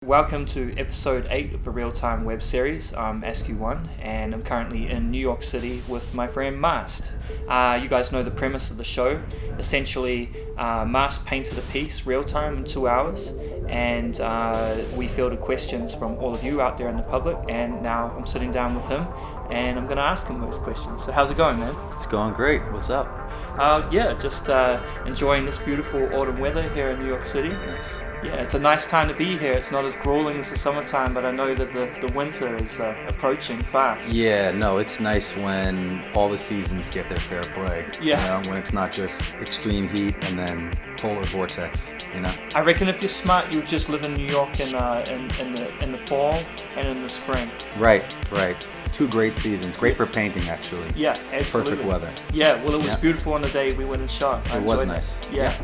Welcome to episode 8 of the real-time web series. I'm Askew One, and I'm currently in New York City with my friend Mast. You guys know the premise of the show. Essentially, Mast painted a piece real-time in 2 hours, and we fielded questions from all of you out there in the public, and now I'm sitting down with him, and I'm going to ask him those questions. So how's it going, man? It's going great. What's up? Just enjoying this beautiful autumn weather here in New York City. Nice. Yeah, it's a nice time to be here. It's not as grueling as the summertime, but I know that the winter is approaching fast. Yeah, no, it's nice when all the seasons get their fair play. Yeah. You know, when it's not just extreme heat and then polar vortex, you know? I reckon if you're smart, you'll just live in New York in the fall and in the spring. Right. 2 great seasons. Great for painting, actually. Yeah, absolutely. Perfect weather. Yeah, well, it was beautiful on the day we went and shot. It was nice. Yeah.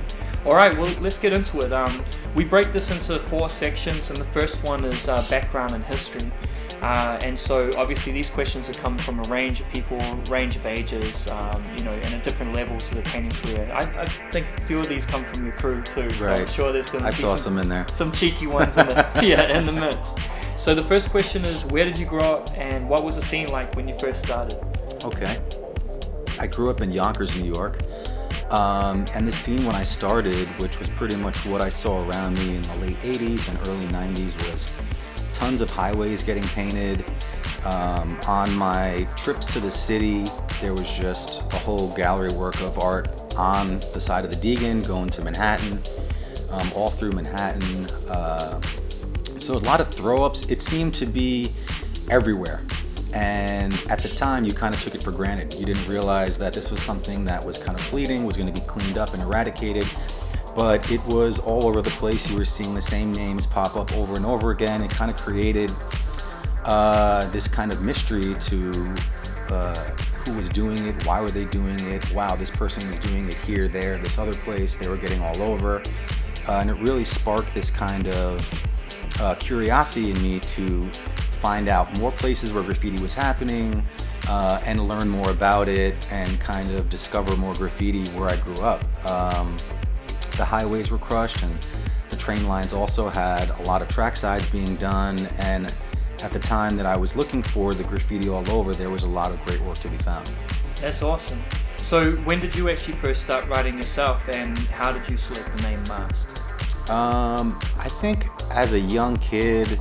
All right, well, let's get into it. We break this into 4 sections, and the first one is background and history. And so, obviously, these questions have come from a range of people, range of ages, and at different levels of their painting career. I think a few of these come from your crew, too. So Right. I'm sure there's going to be some in there. Some cheeky ones in the, in the midst. So the first question is, where did you grow up, and what was the scene like when you first started? Okay. I grew up in Yonkers, New York. And the scene when I started, which was pretty much what I saw around me in the late 80s and early 90s, was tons of highways getting painted. On my trips to the city, there was just a whole gallery work of art on the side of the Deegan going to Manhattan, all through Manhattan. So a lot of throw-ups. It seemed to be everywhere. And at the time, you kind of took it for granted. You didn't realize that this was something that was kind of fleeting, was going to be cleaned up and eradicated. But it was all over the place. You were seeing the same names pop up over and over again. It kind of created this kind of mystery to who was doing it, why were they doing it, wow, this person was doing it here, there, this other place, they were getting all over. And it really sparked this kind of curiosity in me to find out more places where graffiti was happening and learn more about it and kind of discover more graffiti where I grew up. The highways were crushed and the train lines also had a lot of track sides being done, and at the time that I was looking for the graffiti all over, there was a lot of great work to be found. That's awesome. So when did you actually first start writing yourself, and how did you select the name Mast? I think as a young kid,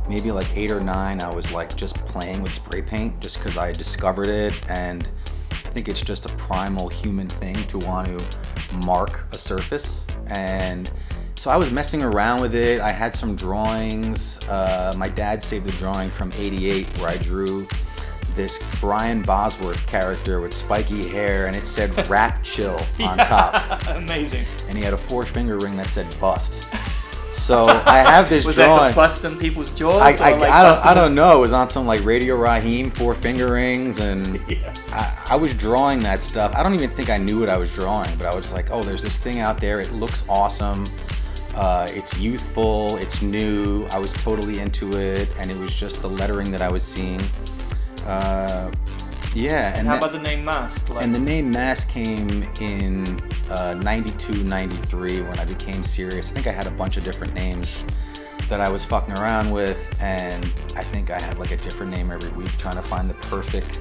maybe like 8 or 9, I was like just playing with spray paint just because I discovered it, and I think it's just a primal human thing to want to mark a surface. And so I was messing around with it. I had some drawings. My dad saved a drawing from '88 where I drew this Brian Bosworth character with spiky hair, and it said "Rap Chill" on top. Amazing. And he had a 4-finger ring that said "Bust." So I have this was drawing. Was that busting people's jaws? I don't know. It was on some like Radio Raheem 4-finger rings, and yeah. I was drawing that stuff. I don't even think I knew what I was drawing, but I was just like, oh, there's this thing out there. It looks awesome. It's youthful. It's new. I was totally into it, and it was just the lettering that I was seeing. And how about the name Mast? And the name Mast came in 92, 93 when I became serious. I think I had a bunch of different names that I was fucking around with, and I think I had like a different name every week trying to find the perfect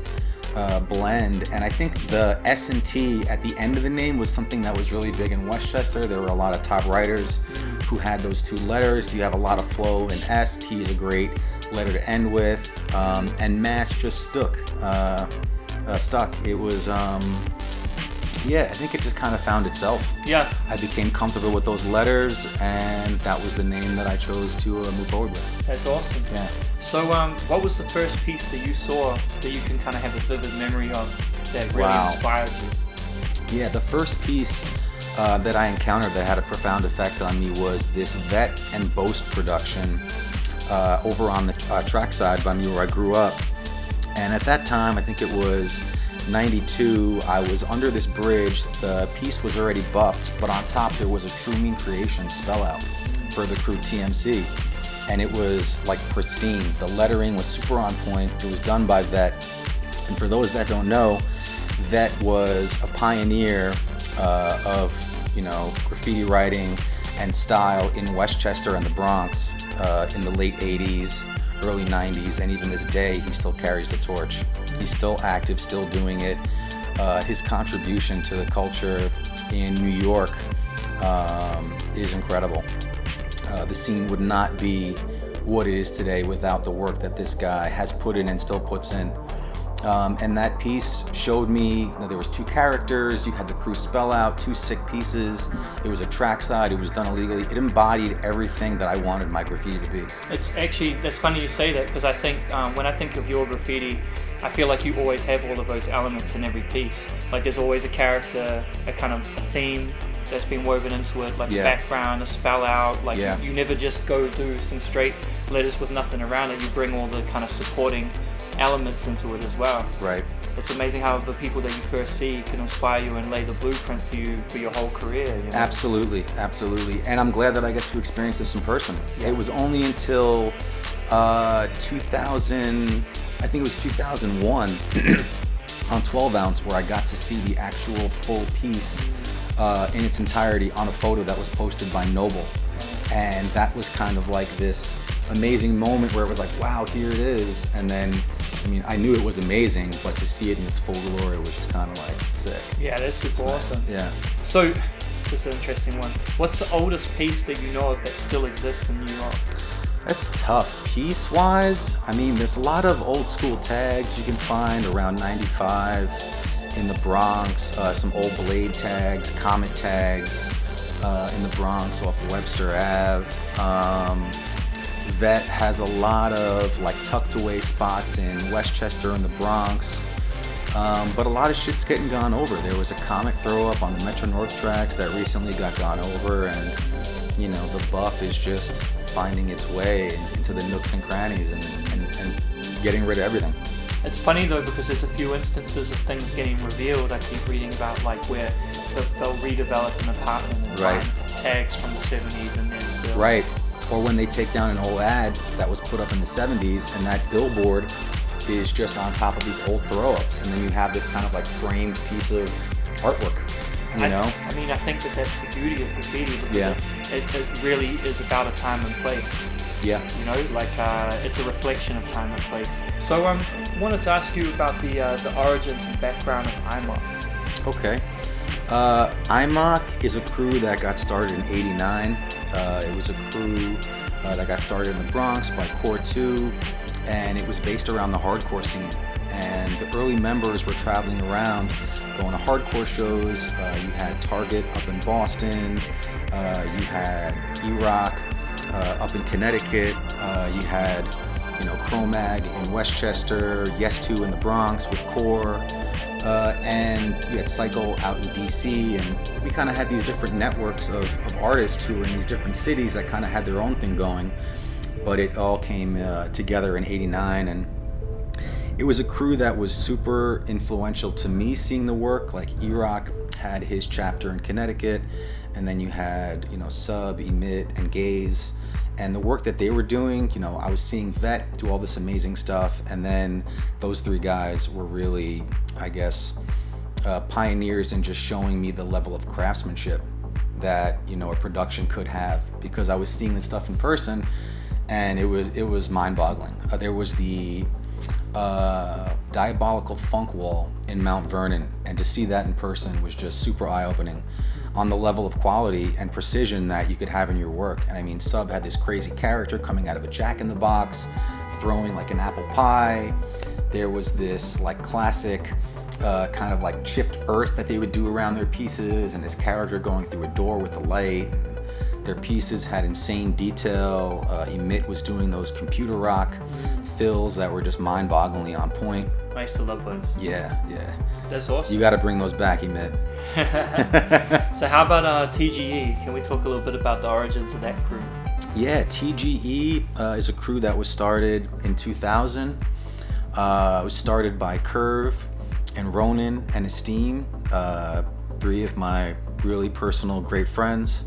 blend. And I think the S and T at the end of the name was something that was really big in Westchester. There were a lot of top writers who had those 2 letters. You have a lot of flow in S. T is a great letter to end with, and Mast just stuck. It was, I think it just kind of found itself. Yeah. I became comfortable with those letters, and that was the name that I chose to move forward with. That's awesome. Yeah. So, what was the first piece that you saw that you can kind of have a vivid memory of that really inspired you? Yeah, the first piece that I encountered that had a profound effect on me was this Vet and Boast production over on the trackside by me where I grew up. And at that time, I think it was 92, I was under this bridge. The piece was already buffed, but on top there was a True Mean Creation spell out for the crew TMC. And it was like pristine. The lettering was super on point. It was done by Vet. And for those that don't know, Vet was a pioneer of graffiti writing and style in Westchester and the Bronx in the late 80s, early 90s, and even this day, he still carries the torch. He's still active, still doing it. His contribution to the culture in New York is incredible. The scene would not be what it is today without the work that this guy has put in and still puts in. And that piece showed me that there was 2 characters, you had the crew spell out, 2 sick pieces, it was a trackside, it was done illegally, it embodied everything that I wanted my graffiti to be. It's actually, that's funny you say that, because I think when I think of your graffiti, I feel like you always have all of those elements in every piece. Like there's always a character, a kind of a theme that's been woven into it, like a background, a spell out, like you never just go do some straight letters with nothing around it, you bring all the kind of supporting elements into it as well. Right. It's amazing how the people that you first see can inspire you and lay the blueprint for you for your whole career. You know? Absolutely. And I'm glad that I get to experience this in person. It was only until 2000, I think it was 2001 on 12 ounce where I got to see the actual full piece in its entirety on a photo that was posted by Noble. And that was kind of like this amazing moment where it was like, wow, here it is. And then, I mean, I knew it was amazing, but to see it in its full glory was just kind of like sick. Yeah, that's super awesome. Nice. Yeah. So, this is an interesting one. What's the oldest piece that you know of that still exists in New York? That's tough. Piece-wise, I mean, there's a lot of old school tags you can find around 95 in the Bronx, some old Blade tags, Comet tags in the Bronx off Webster Ave. Vet has a lot of like tucked away spots in Westchester and the Bronx, but a lot of shit's getting gone over. There was a comic throw up on the Metro North tracks that recently got gone over, and you know, the buff is just finding its way into the nooks and crannies and getting rid of everything. It's funny though, because there's a few instances of things getting revealed. I keep reading about like where they'll redevelop an apartment and find tags from the 70s and then still. Right. Or when they take down an old ad that was put up in the 70s and that billboard is just on top of these old throw-ups, and then you have this kind of like framed piece of artwork, you know? I mean, I think that's the beauty of graffiti, because it really is about a time and place. Yeah. You know, like it's a reflection of time and place. So I wanted to ask you about the origins and background of IMOK. Okay. IMOK is a crew that got started in '89. It was a crew that got started in the Bronx by Core 2, and it was based around the hardcore scene. And the early members were traveling around, going to hardcore shows. You had Target up in Boston. You had E-Rock up in Connecticut. You had, Chromag in Westchester. Yes 2 in the Bronx with Core. And we had Cycle out in DC, and we kind of had these different networks of artists who were in these different cities that kind of had their own thing going, but it all came together in '89, and it was a crew that was super influential to me seeing the work. Like E-Rock had his chapter in Connecticut, and then you had, Sub, Emit, and Gaze. And the work that they were doing, I was seeing Vet do all this amazing stuff, and then those 3 guys were really, I guess, pioneers in just showing me the level of craftsmanship that, a production could have, because I was seeing this stuff in person, and it was mind-boggling. There was the Diabolical Funk Wall in Mount Vernon, and to see that in person was just super eye-opening on the level of quality and precision that you could have in your work. And I mean, Sub had this crazy character coming out of a Jack-in-the-Box, throwing like an apple pie. There was this like classic kind of like chipped earth that they would do around their pieces, and this character going through a door with a light. And their pieces had insane detail. Emit was doing those computer rock fills that were just mind-bogglingly on point. I used to love those. Yeah. That's awesome. You got to bring those back, Emit. So how about TGE? Can we talk a little bit about the origins of that crew? Yeah, TGE is a crew that was started in 2000. It was started by Curve and Ronan and Esteem, 3 of my really personal great friends.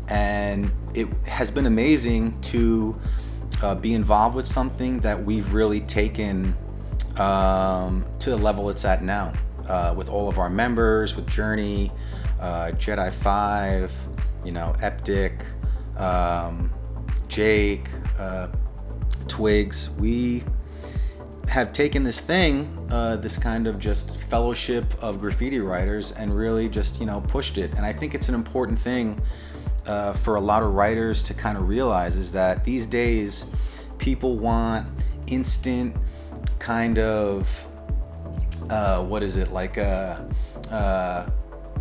And it has been amazing to be involved with something that we've really taken to the level it's at now. With all of our members, with Journey, Jedi 5, Eptic, Jake, Twigs, we have taken this thing, this kind of just fellowship of graffiti writers, and really just, pushed it. And I think it's an important thing for a lot of writers to kind of realize, is that these days people want instant kind of,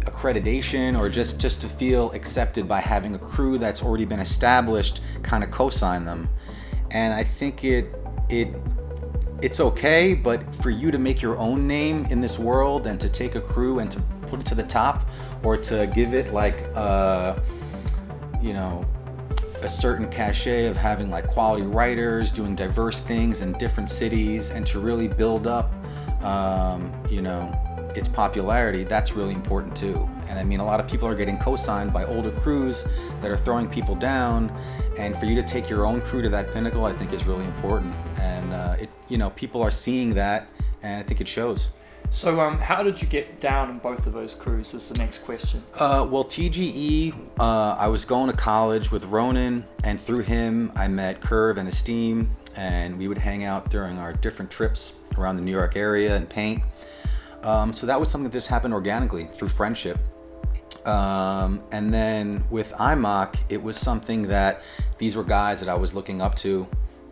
accreditation, or just to feel accepted by having a crew that's already been established kind of co-sign them. And I think it's okay, but for you to make your own name in this world and to take a crew and to put it to the top, or to give it like a certain cachet of having like quality writers doing diverse things in different cities, and to really build up its popularity, that's really important too. And I mean, a lot of people are getting co-signed by older crews that are throwing people down, and for you to take your own crew to that pinnacle, I think is really important. And people are seeing that, and I think it shows. So how did you get down in both of those crews is the next question. Well, TGE, I was going to college with Ronan, and through him I met Curve and Esteem, and we would hang out during our different trips around the New York area and paint. So that was something that just happened organically through friendship. And then with IMOK, it was something that these were guys that I was looking up to.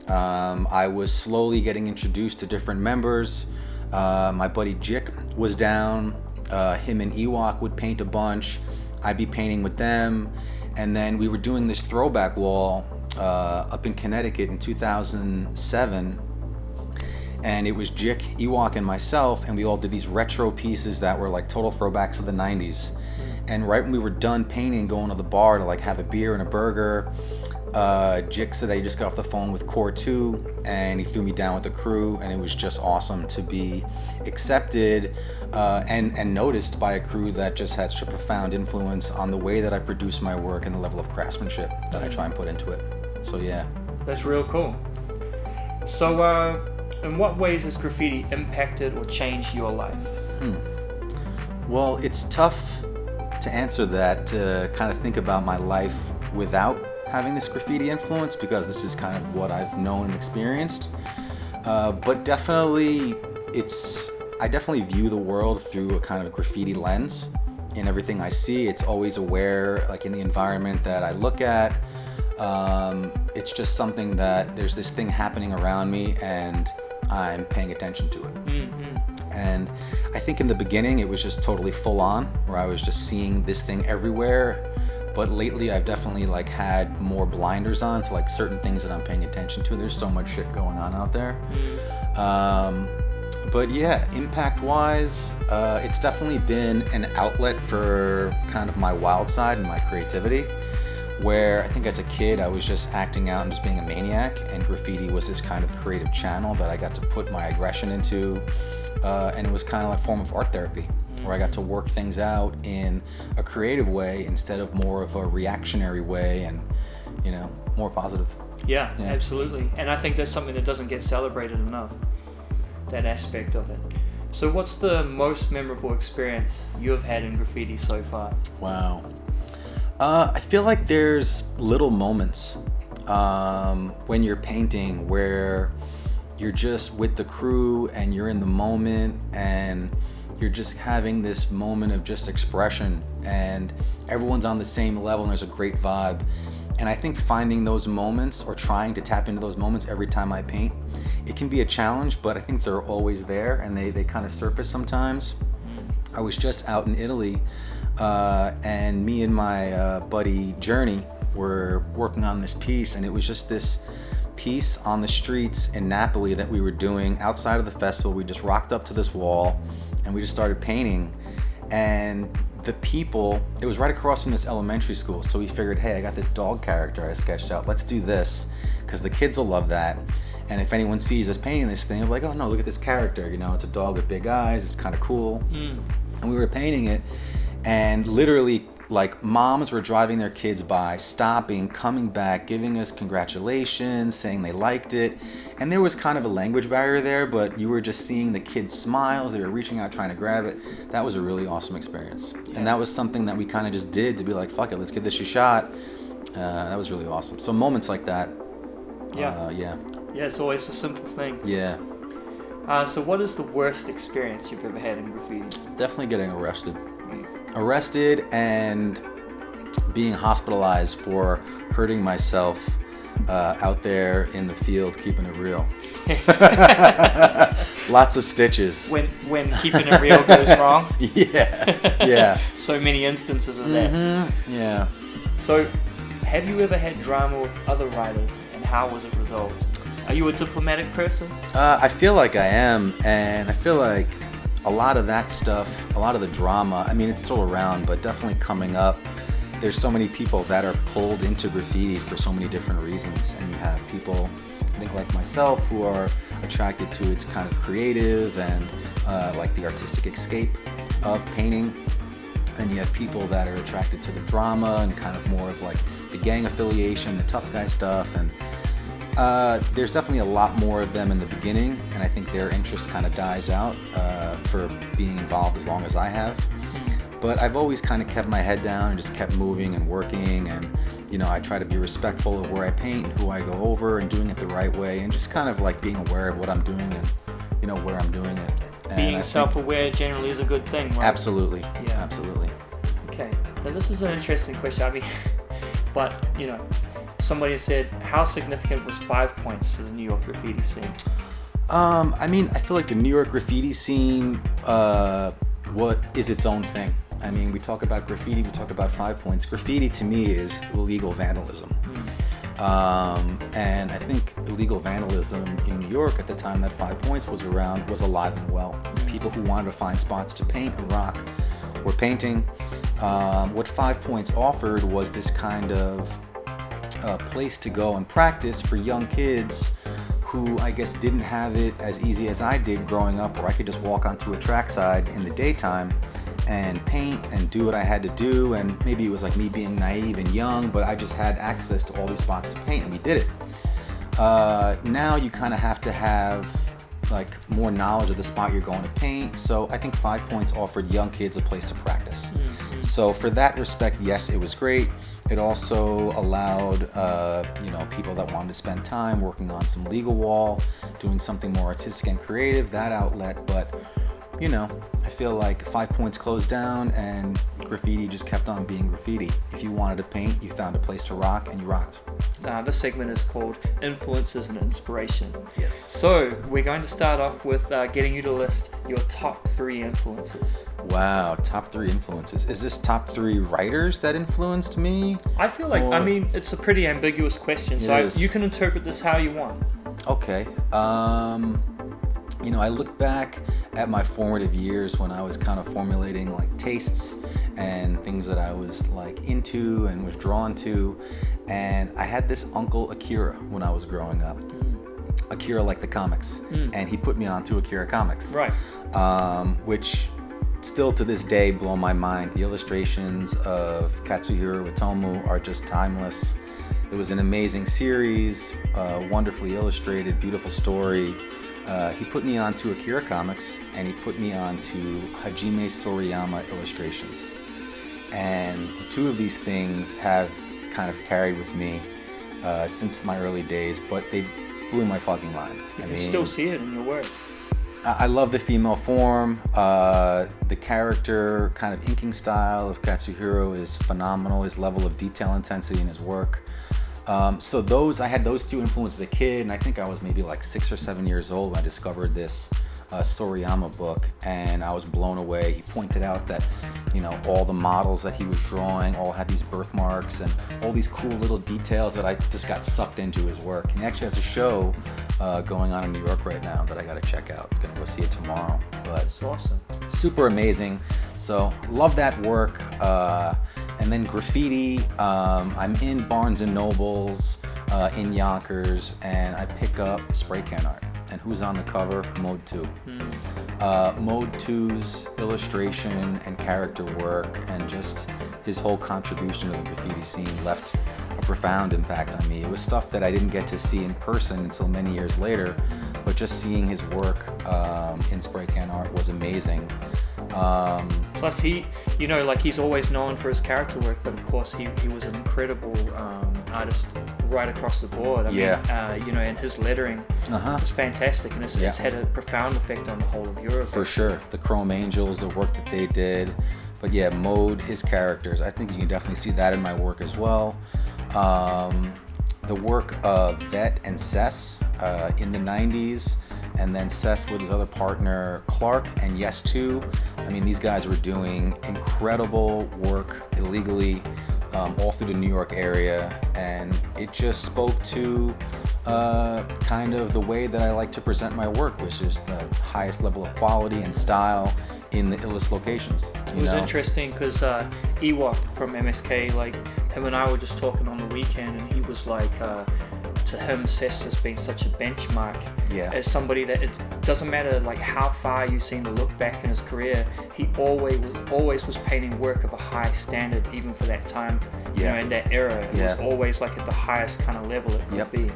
I was slowly getting introduced to different members. My buddy Jick was down. Him and Ewok would paint a bunch. I'd be painting with them. And then we were doing this throwback wall up in Connecticut in 2007. And it was Jick, Ewok, and myself, and we all did these retro pieces that were like total throwbacks of the 90s. And right when we were done painting, going to the bar to like have a beer and a burger, Jick said that he just got off the phone with Core 2, and he threw me down with the crew, and it was just awesome to be accepted and noticed by a crew that just had such a profound influence on the way that I produce my work and the level of craftsmanship that I try and put into it. So yeah. That's real cool. So in what ways has graffiti impacted or changed your life? Well, it's tough to answer that, to kind of think about my life without having this graffiti influence, because this is kind of what I've known and experienced. But definitely, I definitely view the world through a kind of graffiti lens. In everything I see, it's always aware, like in the environment that I look at. It's just something that there's this thing happening around me, and I'm paying attention to it. Mm-hmm. And I think in the beginning it was just totally full on, where I was just seeing this thing everywhere. But lately I've definitely like had more blinders on to like certain things that I'm paying attention to. There's so much shit going on out there. But yeah, impact wise, it's definitely been an outlet for kind of my wild side and my creativity, where I think as a kid I was just acting out and just being a maniac, and graffiti was this kind of creative channel that I got to put my aggression into, and it was kind of like a form of art therapy, where I got to work things out in a creative way instead of more of a reactionary way, and more positive. Yeah, absolutely. And I think that's something that doesn't get celebrated enough, that aspect of it. So what's the most memorable experience you have had in graffiti so far? Wow. I feel like there's little moments when you're painting where you're just with the crew and you're in the moment, and you're just having this moment of just expression, and everyone's on the same level, and there's a great vibe. And I think finding those moments, or trying to tap into those moments every time I paint, it can be a challenge, but I think they're always there, and they kind of surface sometimes. I was just out in Italy, and me and my buddy Jordyn were working on this piece, and it was just this piece on the streets in Napoli that we were doing outside of the festival. We just rocked up to this wall and we just started painting, and the people, it was right across from this elementary school, so we figured, hey, I got this dog character I sketched out, let's do this, because the kids will love that. And if anyone sees us painting this thing, they'll be like, oh no, look at this character, it's a dog with big eyes, it's kind of cool. And we were painting it, and literally like moms were driving their kids by, stopping, coming back, giving us congratulations, saying they liked it. And there was kind of a language barrier there, but you were just seeing the kids' smiles. They were reaching out, trying to grab it. That was a really awesome experience. Yeah. And that was something that we kind of just did to be like, fuck it, let's give this a shot. That was really awesome. So moments like that. Yeah, it's always the simple things. Yeah. So what is the worst experience you've ever had in graffiti? Definitely getting arrested. Arrested and being hospitalized for hurting myself out there in the field, keeping it real. Lots of stitches. When keeping it real goes wrong? Yeah. So many instances of that. Mm-hmm. Yeah. So, have you ever had drama with other writers, and how was it resolved? Are you a diplomatic person? I feel like I am, and I feel like a lot of that stuff, a lot of the drama, I mean, it's still around, but definitely coming up. There's so many people that are pulled into graffiti for so many different reasons, and you have people, I think like myself, who are attracted to its kind of creative and like the artistic escape of painting. And you have people that are attracted to the drama and kind of more of like the gang affiliation, the tough guy stuff, and there's definitely a lot more of them in the beginning, and I think their interest kind of dies out for being involved as long as I have. But I've always kind of kept my head down and just kept moving and working, and you know, I try to be respectful of where I paint and who I go over and doing it the right way, and just kind of like being aware of what I'm doing and, you know, where I'm doing it. And being self-aware generally is a good thing, right? Absolutely. Yeah. Absolutely. Okay. Now this is an interesting question. I mean, but you know, somebody said, how significant was 5 points to the New York graffiti scene? I mean, I feel like the New York graffiti scene what is its own thing. I mean, we talk about graffiti, we talk about 5 points. Graffiti to me is illegal vandalism. And I think illegal vandalism in New York at the time that 5 points was around was alive and well. People who wanted to find spots to paint and rock were painting. What 5 points offered was this kind of place to go and practice for young kids who I guess didn't have it as easy as I did growing up, where I could just walk onto a trackside in the daytime and paint and do what I had to do. And maybe it was like me being naive and young, but I just had access to all these spots to paint, and we did it. Now you kind of have to have like more knowledge of the spot you're going to paint. So I think 5 points offered young kids a place to practice. So for that respect, yes, it was great. It also allowed, you know, people that wanted to spend time working on some legal wall, doing something more artistic and creative, that outlet. But, you know, I feel like 5 points closed down and graffiti just kept on being graffiti. If you wanted to paint, you found a place to rock and you rocked. This segment is called Influences and Inspiration. Yes. So we're going to start off with getting you to list your top 3 influences. Wow, top 3 influences. Is this top 3 writers that influenced me? I feel like, I mean, it's a pretty ambiguous question, so you can interpret this how you want. Okay. You know, I look back at my formative years when I was kind of formulating like tastes and things that I was like into and was drawn to. And I had this uncle Akira when I was growing up. Akira liked the comics, and he put me onto Akira comics. Right. Which still to this day blow my mind. The illustrations of Katsuhiro Otomo are just timeless. It was an amazing series, wonderfully illustrated, beautiful story. He put me onto Akira Comics, and he put me onto Hajime Sorayama illustrations. And the two of these things have kind of carried with me since my early days, but they blew my fucking mind. You can still see it in your work. I love the female form. The character kind of inking style of Katsuhiro is phenomenal. His level of detail intensity in his work. So I had those two influences as a kid, and I think I was maybe like 6 or 7 years old when I discovered this Sorayama book, and I was blown away. He pointed out that, you know, all the models that he was drawing all had these birthmarks and all these cool little details that I just got sucked into his work. And he actually has a show going on in New York right now that I got to check out. I'm gonna go see it tomorrow. But that's awesome. Super amazing. So love that work. And then graffiti, I'm in Barnes and Nobles in Yonkers, and I pick up spray can art. and who's on the cover? Mode 2. Mode 2's illustration and character work and just his whole contribution to the graffiti scene left a profound impact on me. It was stuff that I didn't get to see in person until many years later, but just seeing his work in spray can art was amazing. Plus he, you know, like he's always known for his character work, but of course he was an incredible artist right across the board. I mean, you know, and his lettering was fantastic, and it's had a profound effect on the whole of Europe. For sure. The Chrome Angels, the work that they did. But yeah, Mode, his characters, I think you can definitely see that in my work as well. The work of Vet and Cess in the 90s, and then Cess with his other partner Clark and Yes 2. I mean, these guys were doing incredible work illegally all through the New York area, and it just spoke to kind of the way that I like to present my work, which is the highest level of quality and style in the illest locations. It was interesting because IMOK from MSK, like him and I were just talking on the weekend, and he was like, to him, Cess has been such a benchmark as somebody that it doesn't matter like how far you seem to look back in his career, he always was painting work of a high standard, even for that time, you know, in that era. It was always like at the highest kind of level it could be.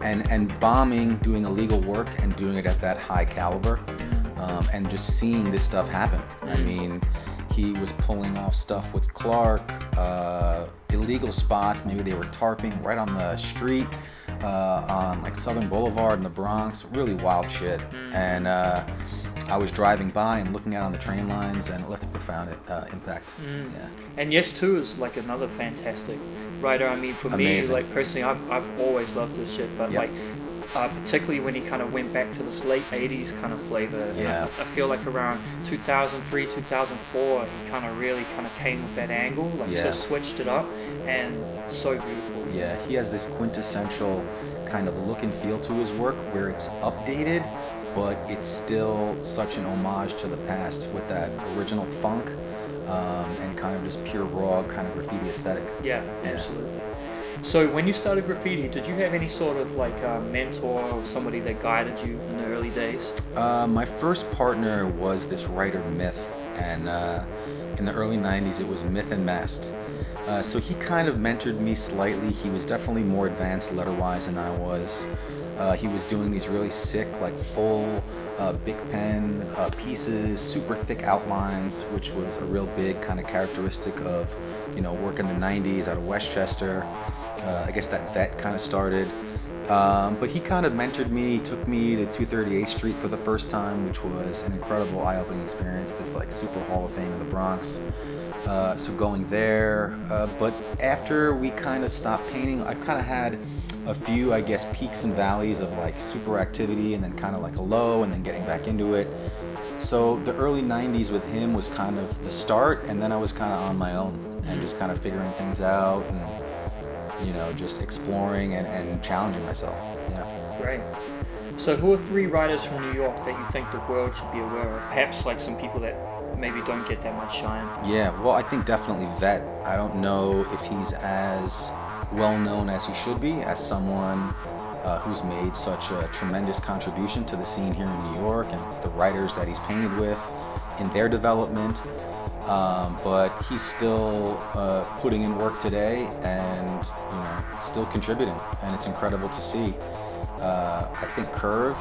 And bombing, doing illegal work and doing it at that high caliber, and just seeing this stuff happen. I mean, he was pulling off stuff with Clark, illegal spots. Maybe they were tarping right on the street, on like Southern Boulevard in the Bronx. Really wild shit. And I was driving by and looking out on the train lines, and it left a profound impact. And Yes 2 is like another fantastic writer. I mean, for me, like personally, I've always loved this shit, but like particularly when he kind of went back to this late 80s kind of flavor. I feel like around 2003, 2004, he kind of really kind of came with that angle, like just switched it up, and so beautiful. He has this quintessential kind of look and feel to his work where it's updated, but it's still such an homage to the past with that original funk, and kind of just pure raw kind of graffiti aesthetic. Absolutely. So when you started graffiti, did you have any sort of like a mentor or somebody that guided you in the early days? My first partner was this writer Myth, and in the early 90s it was Myth and Mast. So he kind of mentored me slightly. He was definitely more advanced letter-wise than I was. He was doing these really sick, like full big pen pieces, super thick outlines, which was a real big kind of characteristic of, you know, work in the 90s out of Westchester. I guess that Vet kind of started. But he kind of mentored me, took me to 238th Street for the first time, which was an incredible eye-opening experience, this like super Hall of Fame in the Bronx. So going there, but after we kind of stopped painting, I kind of had a few, I guess, peaks and valleys of like super activity, and then kind of like a low, and then getting back into it. So the early 90s with him was kind of the start, and then I was kind of on my own and just kind of figuring things out, and, you know, just exploring and challenging myself. Great. So who are 3 writers from New York that you think the world should be aware of? Perhaps like some people that maybe don't get that much shine. Well, I think definitely Vet. I don't know if he's as well known as he should be, as someone who's made such a tremendous contribution to the scene here in New York, and the writers that he's painted with in their development. But he's still putting in work today, and, you know, still contributing, and it's incredible to see. I think Curve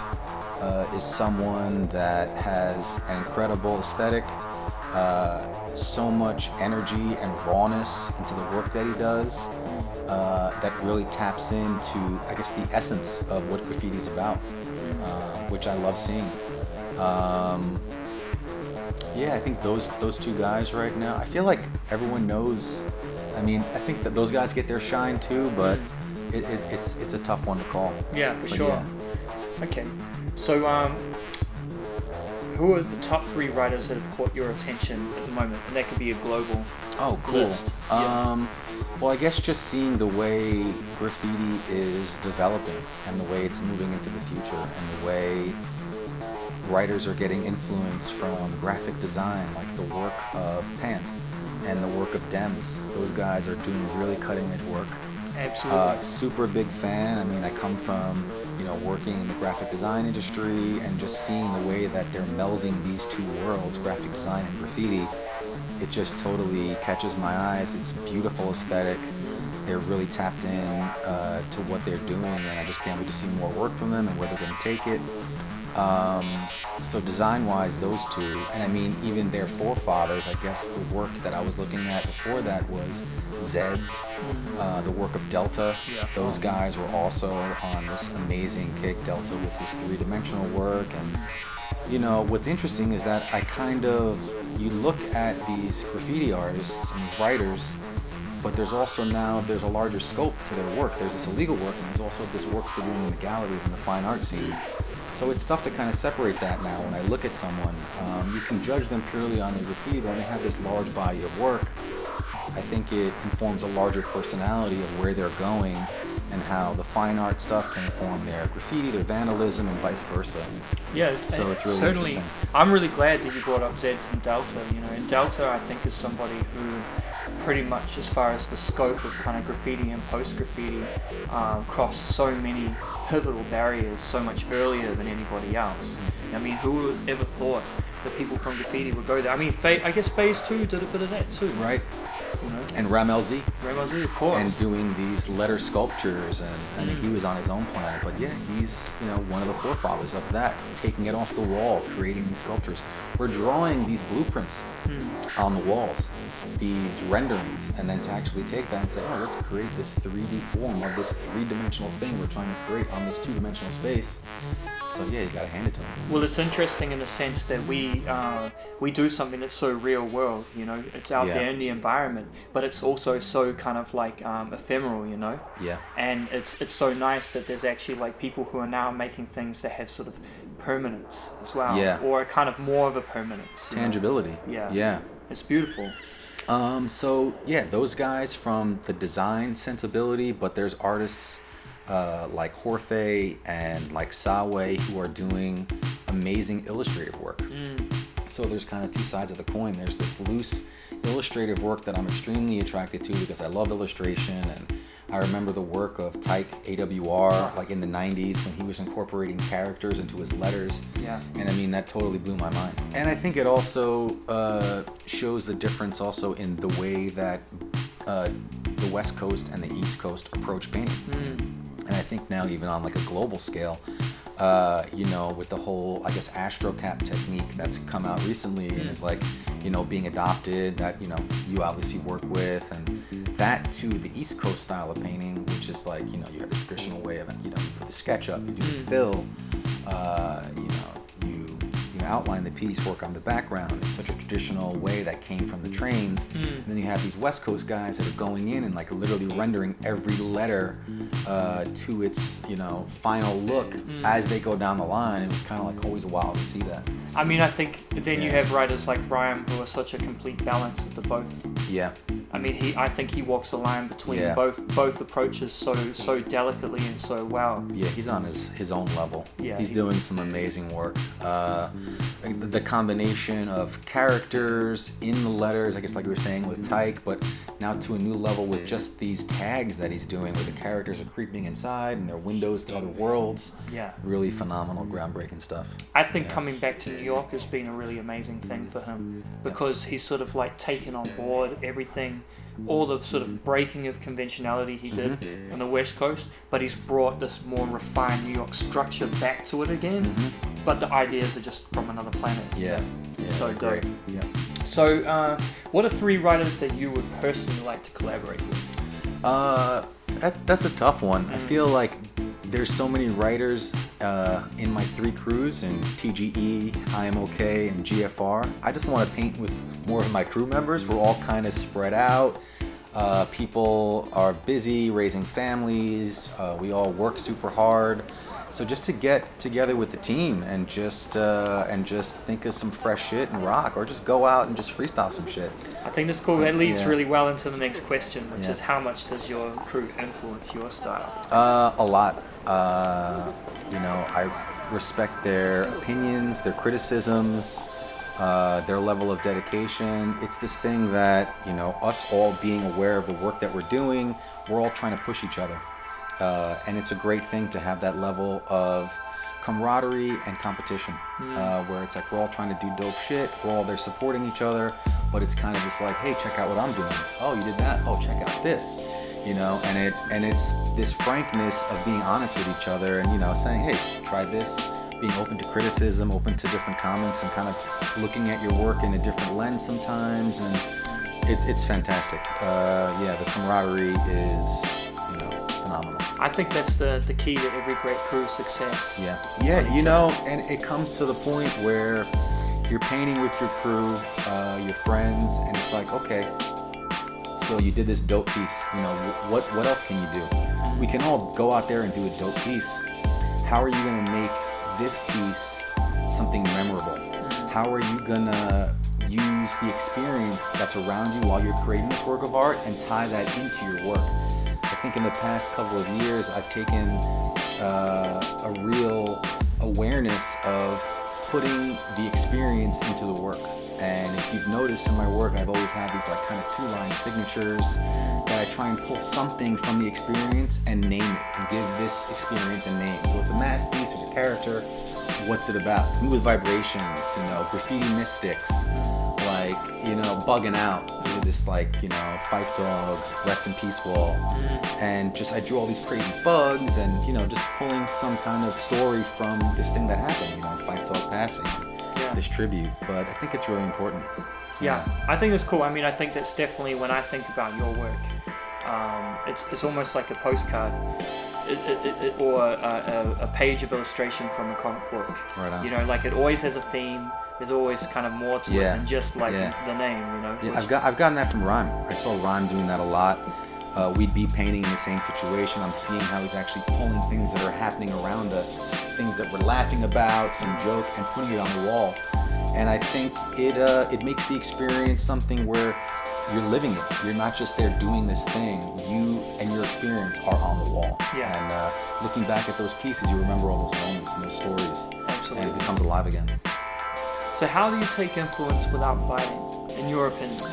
is someone that has an incredible aesthetic, so much energy and rawness into the work that he does, that really taps into, I guess, the essence of what graffiti is about, which I love seeing. I think those 2 guys right now, I feel like everyone knows. I mean, I think that those guys get their shine too, but it's a tough one to call. For sure. Okay. So, who are the top 3 writers that have caught your attention at the moment? And that could be a global list. Well, I guess just seeing the way graffiti is developing, and the way it's moving into the future, and the way writers are getting influenced from graphic design, like the work of Pant and the work of Dems. Those guys are doing really cutting edge work. Absolutely. Super big fan. I mean, I come from working in the graphic design industry and just seeing the way that they're melding these two worlds, graphic design and graffiti, it just totally catches my eyes. It's beautiful aesthetic. They're really tapped in to what they're doing, and I just can't wait to see more work from them and where they're going to take it. So design-wise, those two, and I mean, even their forefathers, I guess the work that I was looking at before that was Zed's, the work of Delta. Yeah. Those guys were also on this amazing kick, Delta, with this three-dimensional work. And what's interesting is that you look at these graffiti artists and these writers, but there's a larger scope to their work. There's this illegal work, and there's also this work they're doing in the galleries and the fine art scene. So it's tough to kind of separate that now. When I look at someone, you can judge them purely on their graffiti, but when they have this large body of work, I think it informs a larger personality of where they're going and how the fine art stuff can inform their graffiti, their vandalism, and vice versa. Yeah, so it's really certainly. interesting. I'm really glad that you brought up Zeds and Delta. And Delta, I think, is somebody who pretty much, as far as the scope of kind of graffiti and post-graffiti, crossed so many pivotal barriers so much earlier than anybody else. I mean, who would have ever thought that people from graffiti would go there? I mean, I guess Phase 2 did a bit of that too. Right. And Ramelzi. Ramelzi, of course. And doing these letter sculptures, and I think he was on his own planet. But yeah, he's one of the forefathers of that, taking it off the wall, creating these sculptures. We're drawing these blueprints on the walls, these renderings, and then to actually take that and say, oh, let's create this 3D form of this three-dimensional thing we're trying to create on this two-dimensional space. So yeah, you gotta hand it to them. Well, it's interesting in the sense that we do something that's so real world, it's out there in the environment, but it's also so kind of like ephemeral, Yeah. And it's so nice that there's actually like people who are now making things that have sort of permanence as well, or a kind of more of a permanence, tangibility. Yeah. It's beautiful. So yeah, those guys from the design sensibility, but there's artists like Jorge and like Sawe who are doing amazing illustrative work. So there's kind of two sides of the coin. There's this loose illustrative work that I'm extremely attracted to because I love illustration, and I remember the work of Tyke AWR like in the 90s when he was incorporating characters into his letters. Yeah. And I mean, that totally blew my mind. And I think it also shows the difference also in the way that the West Coast and the East Coast approach painting. And I think now even on like a global scale, with the whole, I guess, astrocap technique that's come out recently and is like, being adopted, that, you obviously work with, and that to the East Coast style of painting, which is like, you have the traditional way of, you put the sketch up, you do the fill, you outline the piece, work on the background. It's such a traditional way that came from the trains. And then you have these West Coast guys that are going in and like literally rendering every letter to its final look as they go down the line. It was kind of like always wild to see that. I mean, I think then you have writers like Brian who are such a complete balance of the both. Yeah. I mean, I think he walks the line between both approaches so delicately and so well. Yeah, he's on his own level. Yeah, he's doing some amazing work. The combination of characters in the letters, I guess, like we were saying with Tyke, but now to a new level with just these tags that he's doing, where the characters are creeping inside and they're windows to other worlds. Yeah. Really phenomenal, groundbreaking stuff. I think coming back to New York has been a really amazing thing for him because he's sort of like taken on board everything, all the sort of breaking of conventionality he did on the West Coast, but he's brought this more refined New York structure back to it again, but the ideas are just from another planet. Yeah. So great. dope. Yeah. So what are 3 writers that you would personally like to collaborate with? That's a tough one. I feel like there's so many writers in my 3 crews, in TGE, IMOK, and GFR. I just want to paint with more of my crew members. We're all kind of spread out. People are busy raising families. We all work super hard. So just to get together with the team and just think of some fresh shit and rock, or just go out and just freestyle some shit. I think that's cool. That leads really well into the next question, which is how much does your crew influence your style? A lot. I respect their opinions, their criticisms, their level of dedication. It's this thing that, us all being aware of the work that we're doing, we're all trying to push each other. and it's a great thing to have that level of camaraderie and competition, where it's like we're all trying to do dope shit, we're all there supporting each other, but it's kind of just like, hey, check out what I'm doing. Oh, you did that? Oh, check out this. And it's this frankness of being honest with each other and, saying, hey, try this, being open to criticism, open to different comments, and kind of looking at your work in a different lens sometimes, and it's fantastic. The camaraderie is, phenomenal. I think that's the key to every great crew's success. Yeah, and it comes to the point where you're painting with your crew, your friends, and it's like, okay, so you did this dope piece, what else can you do? We can all go out there and do a dope piece. How are you going to make this piece something memorable? How are you going to use the experience that's around you while you're creating this work of art and tie that into your work? I think in the past couple of years, I've taken a real awareness of putting the experience into the work. And if you've noticed in my work, I've always had these like kind of 2-line signatures that I try and pull something from the experience and name it and give this experience a name. So it's a masterpiece, there's a character. What's it about? Smooth vibrations, graffiti mystics, like, bugging out with this like, Fife Dog, rest in peace wall. And I drew all these crazy bugs and, just pulling some kind of story from this thing that happened, Fife Dog passing. This tribute, but I think it's really important. Yeah, I think it's cool. I mean, I think that's definitely, when I think about your work, it's almost like a postcard, or a page of illustration from a comic book. Right on. Like it always has a theme. There's always kind of more to it than just like the name. Yeah, I've gotten that from Rhyme. I saw Rhyme doing that a lot. We'd be painting in the same situation. I'm seeing how he's actually pulling things that are happening around us, things that we're laughing about, some joke, and putting it on the wall. And I think it makes the experience something where you're living it. You're not just there doing this thing. You and your experience are on the wall. Yeah. And looking back at those pieces, you remember all those moments and those stories. Absolutely. And it becomes alive again. So how do you take influence without biting, in your opinion?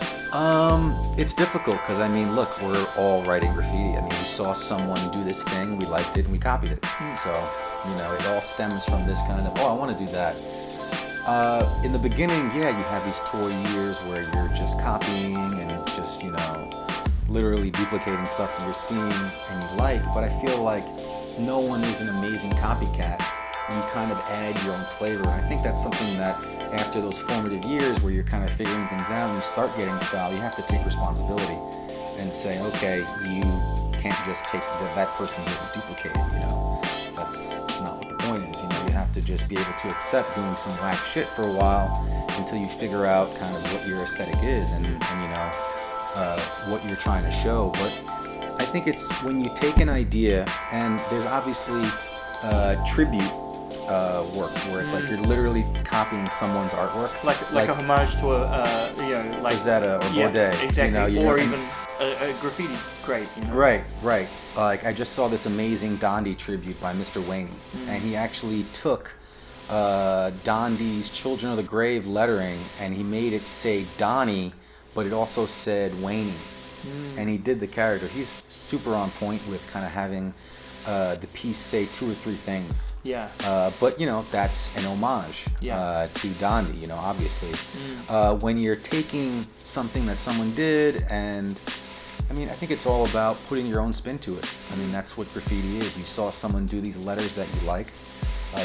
It's difficult because, look, we're all writing graffiti. We saw someone do this thing, we liked it, and we copied it. So, it all stems from this kind of, I want to do that. In the beginning, you have these toy years where you're just copying and just, literally duplicating stuff that you're seeing and you like, but I feel like no one is an amazing copycat. You kind of add your own flavor. And I think that's something that after those formative years where you're kind of figuring things out and you start getting style, you have to take responsibility and say, okay, you can't just take what that person did and duplicate it, That's not what the point is, You have to just be able to accept doing some whack shit for a while until you figure out kind of what your aesthetic is and what you're trying to show. But I think it's when you take an idea, and there's obviously tribute work where it's like you're literally copying someone's artwork, like a homage to a Rosetta or Bourdain, exactly, or even a graffiti grade. Right. Like I just saw this amazing Dondi tribute by Mr. Waney, and he actually took Dondi's Children of the Grave lettering and he made it say Donnie, but it also said Waney, and he did the character. He's super on point with kind of having the piece say 2 or 3 things. Yeah. But that's an homage to Dondi, obviously. When you're taking something that someone did, and I think it's all about putting your own spin to it. That's what graffiti is. You saw someone do these letters that you liked.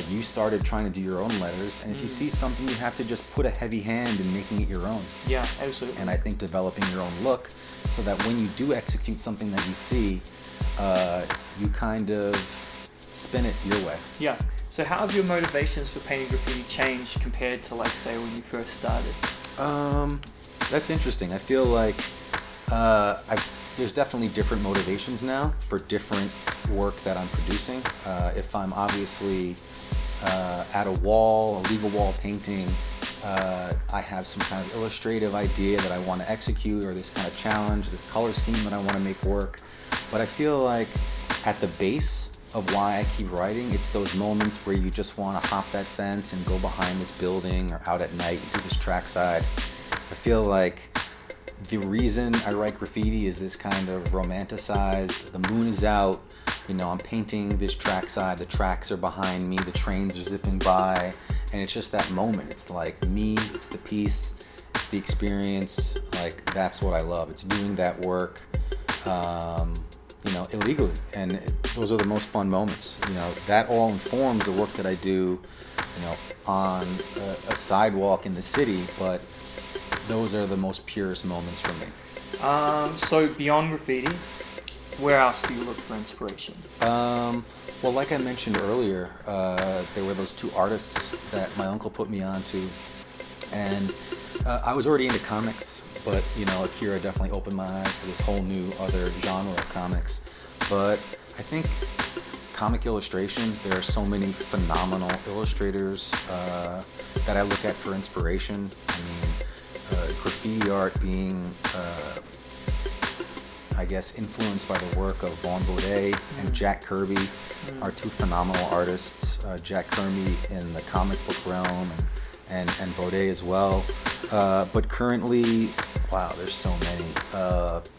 You started trying to do your own letters, and if you see something, you have to just put a heavy hand in making it your own. Yeah, absolutely. And I think developing your own look so that when you do execute something that you see, you kind of spin it your way. Yeah. So how have your motivations for painting graffiti changed compared to, like, say, when you first started? That's interesting. I feel like there's definitely different motivations now for different work that I'm producing. If I'm obviously at a wall, a legal wall painting, I have some kind of illustrative idea that I want to execute, or this kind of challenge, this color scheme that I want to make work. But I feel like at the base of why I keep writing, it's those moments where you just want to hop that fence and go behind this building, or out at night and do this trackside. I feel like the reason I write graffiti is this kind of romanticized, the moon is out, I'm painting this trackside, the tracks are behind me, the trains are zipping by, and it's just that moment. It's like me, it's the piece, it's the experience. Like, that's what I love. It's doing that work, illegally, and those are the most fun moments. That all informs the work that I do, on a sidewalk in the city, but those are the most purest moments for me. So beyond graffiti, where else do you look for inspiration? Well, like I mentioned earlier, there were those two artists that my uncle put me on to, and I was already into comics, but Akira definitely opened my eyes to this whole new other genre of comics. But I think comic illustration, there are so many phenomenal illustrators that I look at for inspiration. I mean, graffiti art being, I guess, influenced by the work of Vaughn Baudet and Jack Kirby are two phenomenal artists. Jack Kirby in the comic book realm, and Baudet as well. But currently, wow, there's so many.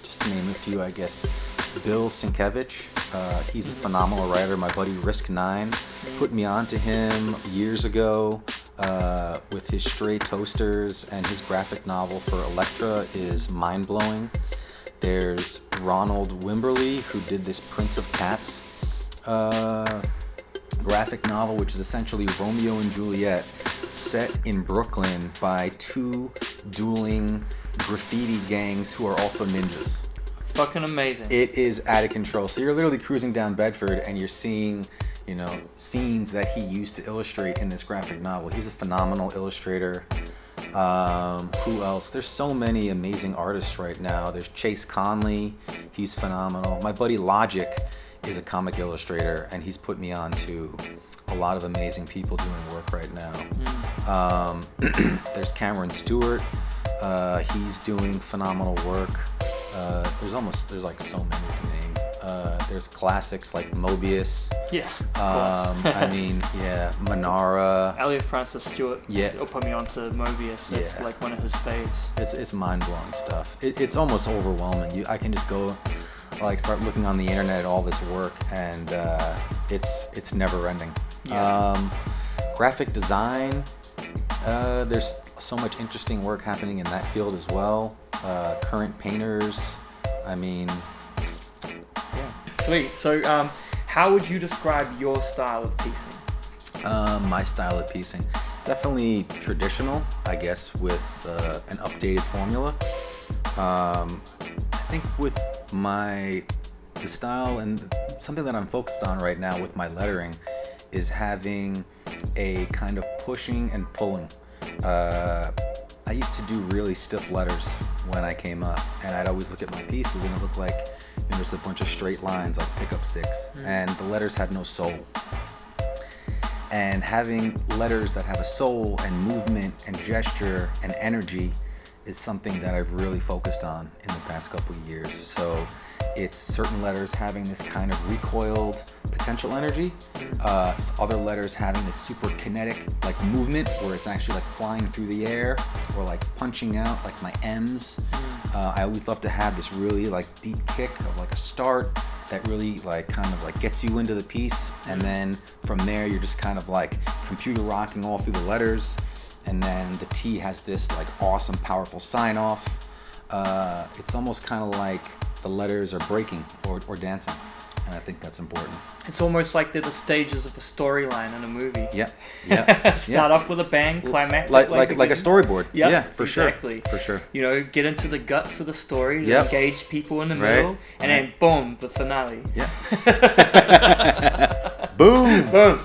Just to name a few, I guess, Bill Sienkiewicz. He's a phenomenal writer. My buddy Risk9 put me on to him years ago with his Stray Toasters, and his graphic novel for Elektra is mind-blowing. There's Ronald Wimberly, who did this Prince of Cats graphic novel, which is essentially Romeo and Juliet set in Brooklyn by two dueling graffiti gangs who are also ninjas. Fucking amazing. It is out of control. So you're literally cruising down Bedford and you're seeing, scenes that he used to illustrate in this graphic novel. He's a phenomenal illustrator. Who else? There's so many amazing artists right now. There's Chase Conley. He's phenomenal. My buddy Logic is a comic illustrator, and he's put me on to a lot of amazing people doing work right now. There's Cameron Stewart. He's doing phenomenal work. There's like so many to name. There's classics like Mobius. Yeah. I mean, yeah, Manara. Elliot Francis Stewart. Yeah. He'll put me onto Mobius. It's like one of his faves. It's mind-blowing stuff. It's almost overwhelming. I can just go, start looking on the internet at all this work, and it's never-ending. Yeah. Graphic design. There's so much interesting work happening in that field as well. Current painters. I mean, yeah. Sweet. So, how would you describe your style of piecing? My style of piecing, definitely traditional, I guess, with an updated formula. I think with the style and something that I'm focused on right now with my lettering is having a kind of pushing and pulling. I used to do really stiff letters when I came up, and I'd always look at my pieces and it looked like there's a bunch of straight lines like pickup sticks, and the letters had no soul. And having letters that have a soul and movement and gesture and energy is something that I've really focused on in the past couple of years. So it's certain letters having this kind of recoiled potential energy, other letters having this super kinetic like movement where it's actually like flying through the air or like punching out, like my M's. I always love to have this really like deep kick of like a start that really like kind of like gets you into the piece, and then from there you're just kind of like computer rocking all through the letters, and then the T has this like awesome powerful sign off. It's almost kind of like the letters are breaking or dancing, and I think that's important. It's almost like they're the stages of a storyline in a movie. Yeah. Start off with a bang, climax like a storyboard. Yep, yeah, for exactly. sure. For sure. Get into the guts of the story, to Yep. engage people in the middle, and then boom, the finale. Yeah. Boom. Boom.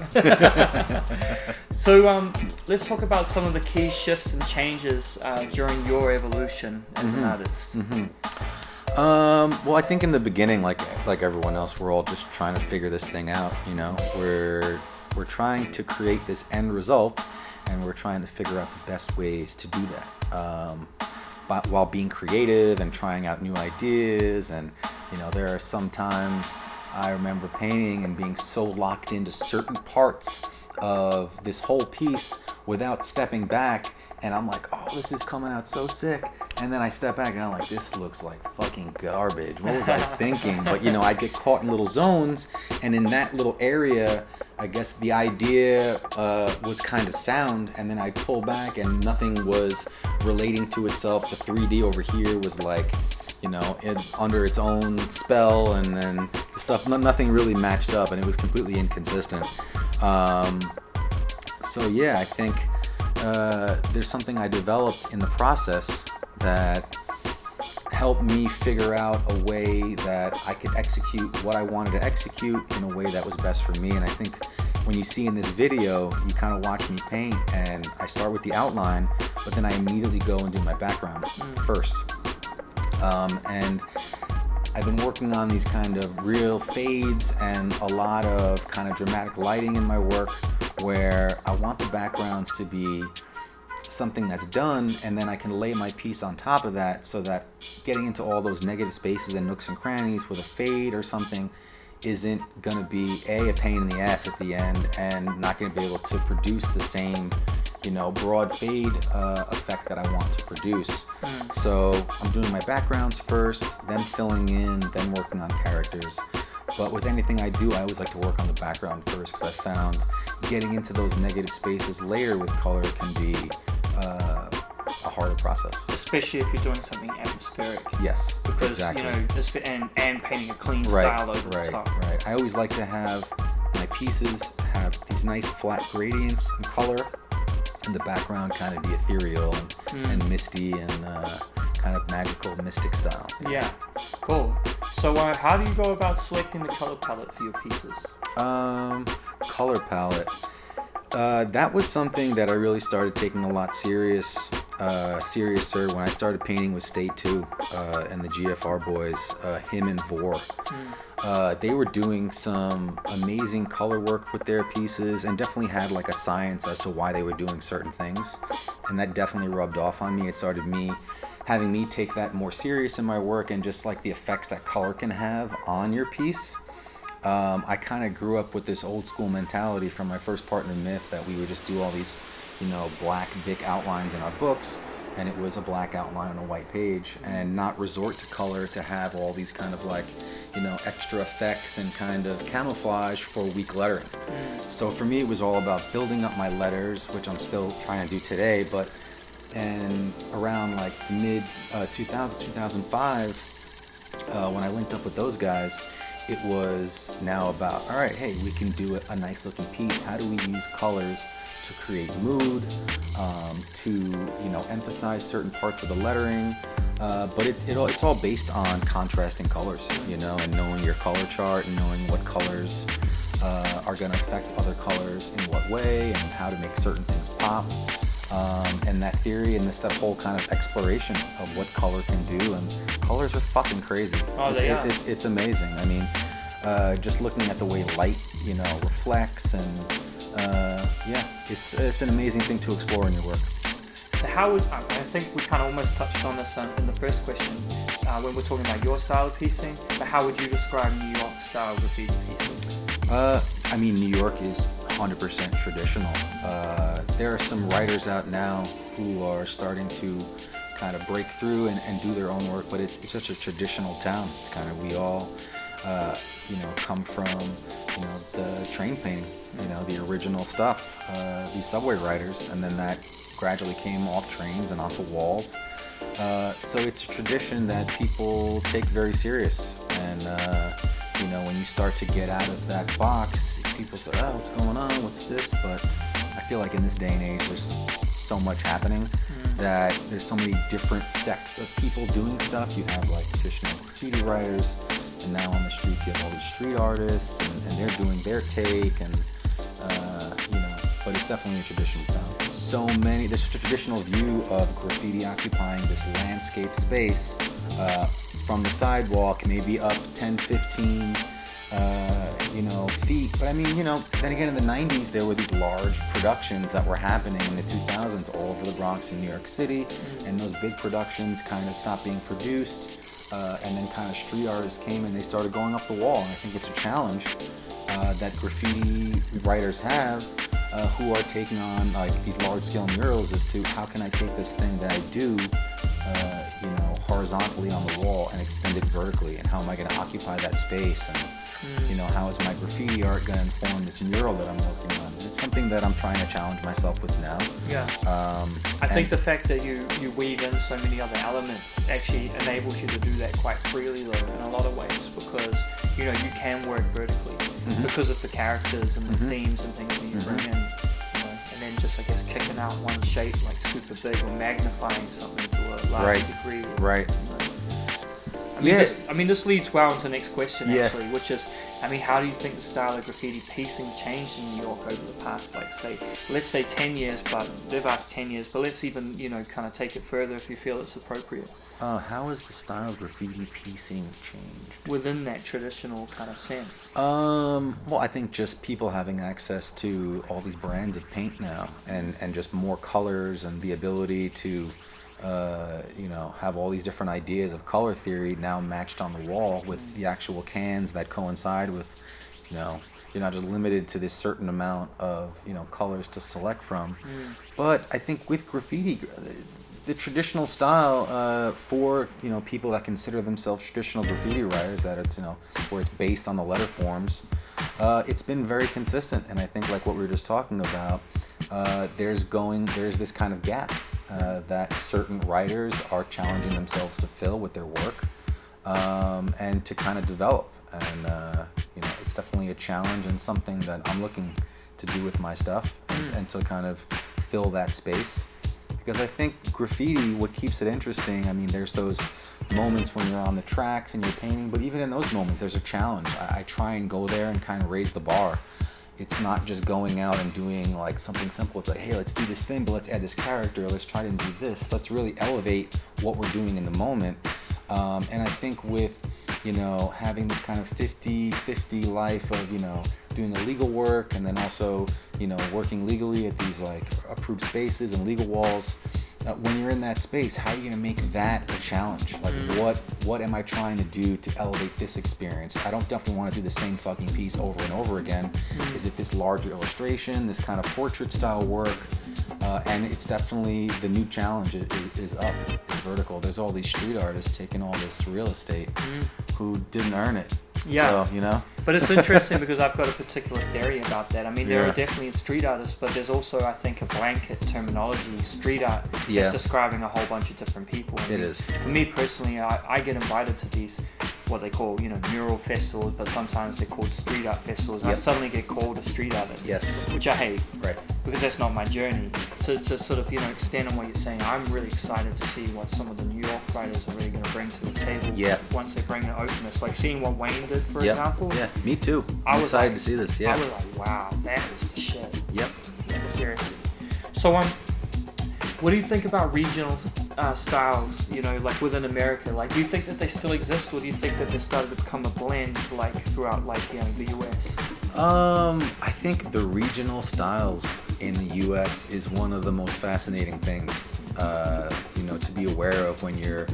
So let's talk about some of the key shifts and changes during your evolution as an artist. Well, I think in the beginning, like everyone else, we're all just trying to figure this thing out. We're trying to create this end result, and we're trying to figure out the best ways to do that. But while being creative and trying out new ideas, and there are some times I remember painting and being so locked into certain parts of this whole piece without stepping back and I'm like, oh, this is coming out so sick. And then I step back and I'm like, this looks like fucking garbage. What was I thinking? But you know, I'd get caught in little zones, and in that little area, I guess the idea was kind of sound, and then I'd pull back and nothing was relating to itself. The 3D over here was like, you know, under its own spell, and then the stuff, nothing really matched up, and it was completely inconsistent. So yeah, I think there's something I developed in the process that helped me figure out a way that I could execute what I wanted to execute in a way that was best for me. And I think when you see in this video, you kind of watch me paint, and I start with the outline, but then I immediately go and do my background first. And I've been working on these kind of real fades and a lot of kind of dramatic lighting in my work, where I want the backgrounds to be something that's done, and then I can lay my piece on top of that, so that getting into all those negative spaces and nooks and crannies with a fade or something isn't going to be a pain in the ass at the end, and not going to be able to produce the same, you know, broad fade effect that I want to produce. So I'm doing my backgrounds first, then filling in, then working on characters. But with anything I do, I always like to work on the background first, because I found getting into those negative spaces later with color can be a harder process. Especially if you're doing something atmospheric. Yes, because exactly. You know, and painting a clean style over the top. Right. I always like to have my pieces have these nice flat gradients in color, and the background kind of be ethereal and misty and kind of magical, mystic style. Yeah, cool. So how do you go about selecting the color palette for your pieces? Color palette. That was something that I really started taking a lot seriouser when I started painting with State 2 and the GFR boys, him and Vor. They were doing some amazing color work with their pieces, and definitely had like a science as to why they were doing certain things, and that definitely rubbed off on me. It started having me take that more serious in my work, and just like the effects that color can have on your piece. I kind of grew up with this old school mentality from my first partner Myth, that we would just do all these, you know, black big outlines in our books, and it was a black outline on a white page, and not resort to color to have all these kind of like, you know, extra effects and kind of camouflage for weak lettering. So for me, it was all about building up my letters, which I'm still trying to do today, and around like the mid 2005, when I linked up with those guys, it was now about, all right, hey, we can do a nice looking piece. How do we use colors to create mood, to, you know, emphasize certain parts of the lettering, but it's all based on contrasting colors, you know, and knowing your color chart and knowing what colors are going to affect other colors in what way, and how to make certain things pop. And that theory and that whole kind of exploration of what color can do, and colors are fucking crazy. Oh, they are. It's amazing. I mean, just looking at the way light, you know, reflects, and it's an amazing thing to explore in your work. So how would, I think we kind of almost touched on this in the first question, when we're talking about your style of piecing, but how would you describe New York style graffiti piecing? I mean, New York is 100% traditional. There are some writers out now who are starting to kind of break through and do their own work, but it's such a traditional town. It's kind of, we all, you know, come from, you know, the train painting, you know, the original stuff, these subway writers, and then that gradually came off trains and onto walls. So it's a tradition that people take very serious, and you know, when you start to get out of that box, people say, oh, what's going on, what's this? But I feel like in this day and age, there's so much happening that there's so many different sects of people doing stuff. You have like traditional graffiti writers, and now on the streets you have all these street artists, and they're doing their take, and you know, but it's definitely a traditional town. So many, there's a traditional view of graffiti occupying this landscape space, from the sidewalk, maybe up 10, 15, you know, feet. But I mean, you know, then again in the 90s, there were these large productions that were happening in the 2000s all over the Bronx and New York City, and those big productions kind of stopped being produced, and then kind of street artists came and they started going up the wall. And I think it's a challenge that graffiti writers have, who are taking on like these large-scale murals as to how can I take this thing that I do, horizontally on the wall and extend it vertically, and how am I going to occupy that space, and how is my graffiti art going to inform this mural that I'm working on? It's something that I'm trying to challenge myself with now. Yeah. I think the fact that you weave in so many other elements actually enables you to do that quite freely though, in a lot of ways, because you can work vertically because of the characters and the themes and things that you bring in, and then just I guess kicking out one shape like super big or magnifying something to a large degree. Right. This leads well into the next question actually, which is, how do you think the style of graffiti piecing changed in New York over the past, let's say 10 years, but they've asked 10 years, but let's even, kind of take it further if you feel it's appropriate. How has the style of graffiti piecing changed? Within that traditional kind of sense. Well, I think just people having access to all these brands of paint now, and just more colors and the ability to have all these different ideas of color theory now matched on the wall with the actual cans that coincide with, you're not just limited to this certain amount of, colors to select from. But I think with graffiti, the traditional style for, people that consider themselves traditional graffiti writers, that it's, where it's based on the letter forms, it's been very consistent. And I think like what we were just talking about, there's this kind of gap that certain writers are challenging themselves to fill with their work, and to kind of develop. And it's definitely a challenge and something that I'm looking to do with my stuff, and to kind of fill that space. Because I think graffiti, what keeps it interesting, there's those moments when you're on the tracks and you're painting, but even in those moments there's a challenge. I try and go there and kind of raise the bar. It's not just going out and doing like something simple. It's like, hey, let's do this thing, but let's add this character. Let's try to do this. Let's really elevate what we're doing in the moment. And I think with, having this kind of 50-50 life of, doing the legal work and then also, working legally at these like approved spaces and legal walls, when you're in that space, how are you going to make that a challenge? Like, what am I trying to do to elevate this experience? I don't definitely want to do the same fucking piece over and over again. Is it this larger illustration, this kind of portrait style work? And it's definitely, the new challenge is up. It's vertical. There's all these street artists taking all this real estate who didn't earn it. Yeah. So, But it's interesting because I've got a particular theory about that. There are definitely street artists, but there's also, I think, a blanket terminology. Street art is describing a whole bunch of different people. It is. For me personally, I get invited to these, what they call, mural festivals, but sometimes they're called street art festivals. And I suddenly get called a street artist, which I hate. Right. Because that's not my journey. To sort of, extend on what you're saying, I'm really excited to see what some of the New York writers are really going to bring to the table once they bring an openness. Like seeing what Wayne did, for example. Yeah, me too. I'm excited to see this, I was like, wow, that is the shit. Yep. Seriously. So, what do you think about regional styles, like within America? Like, do you think that they still exist, or do you think that they started to become a blend, like, throughout, like, the US? I think the regional styles in the US is one of the most fascinating things, to be aware of when you're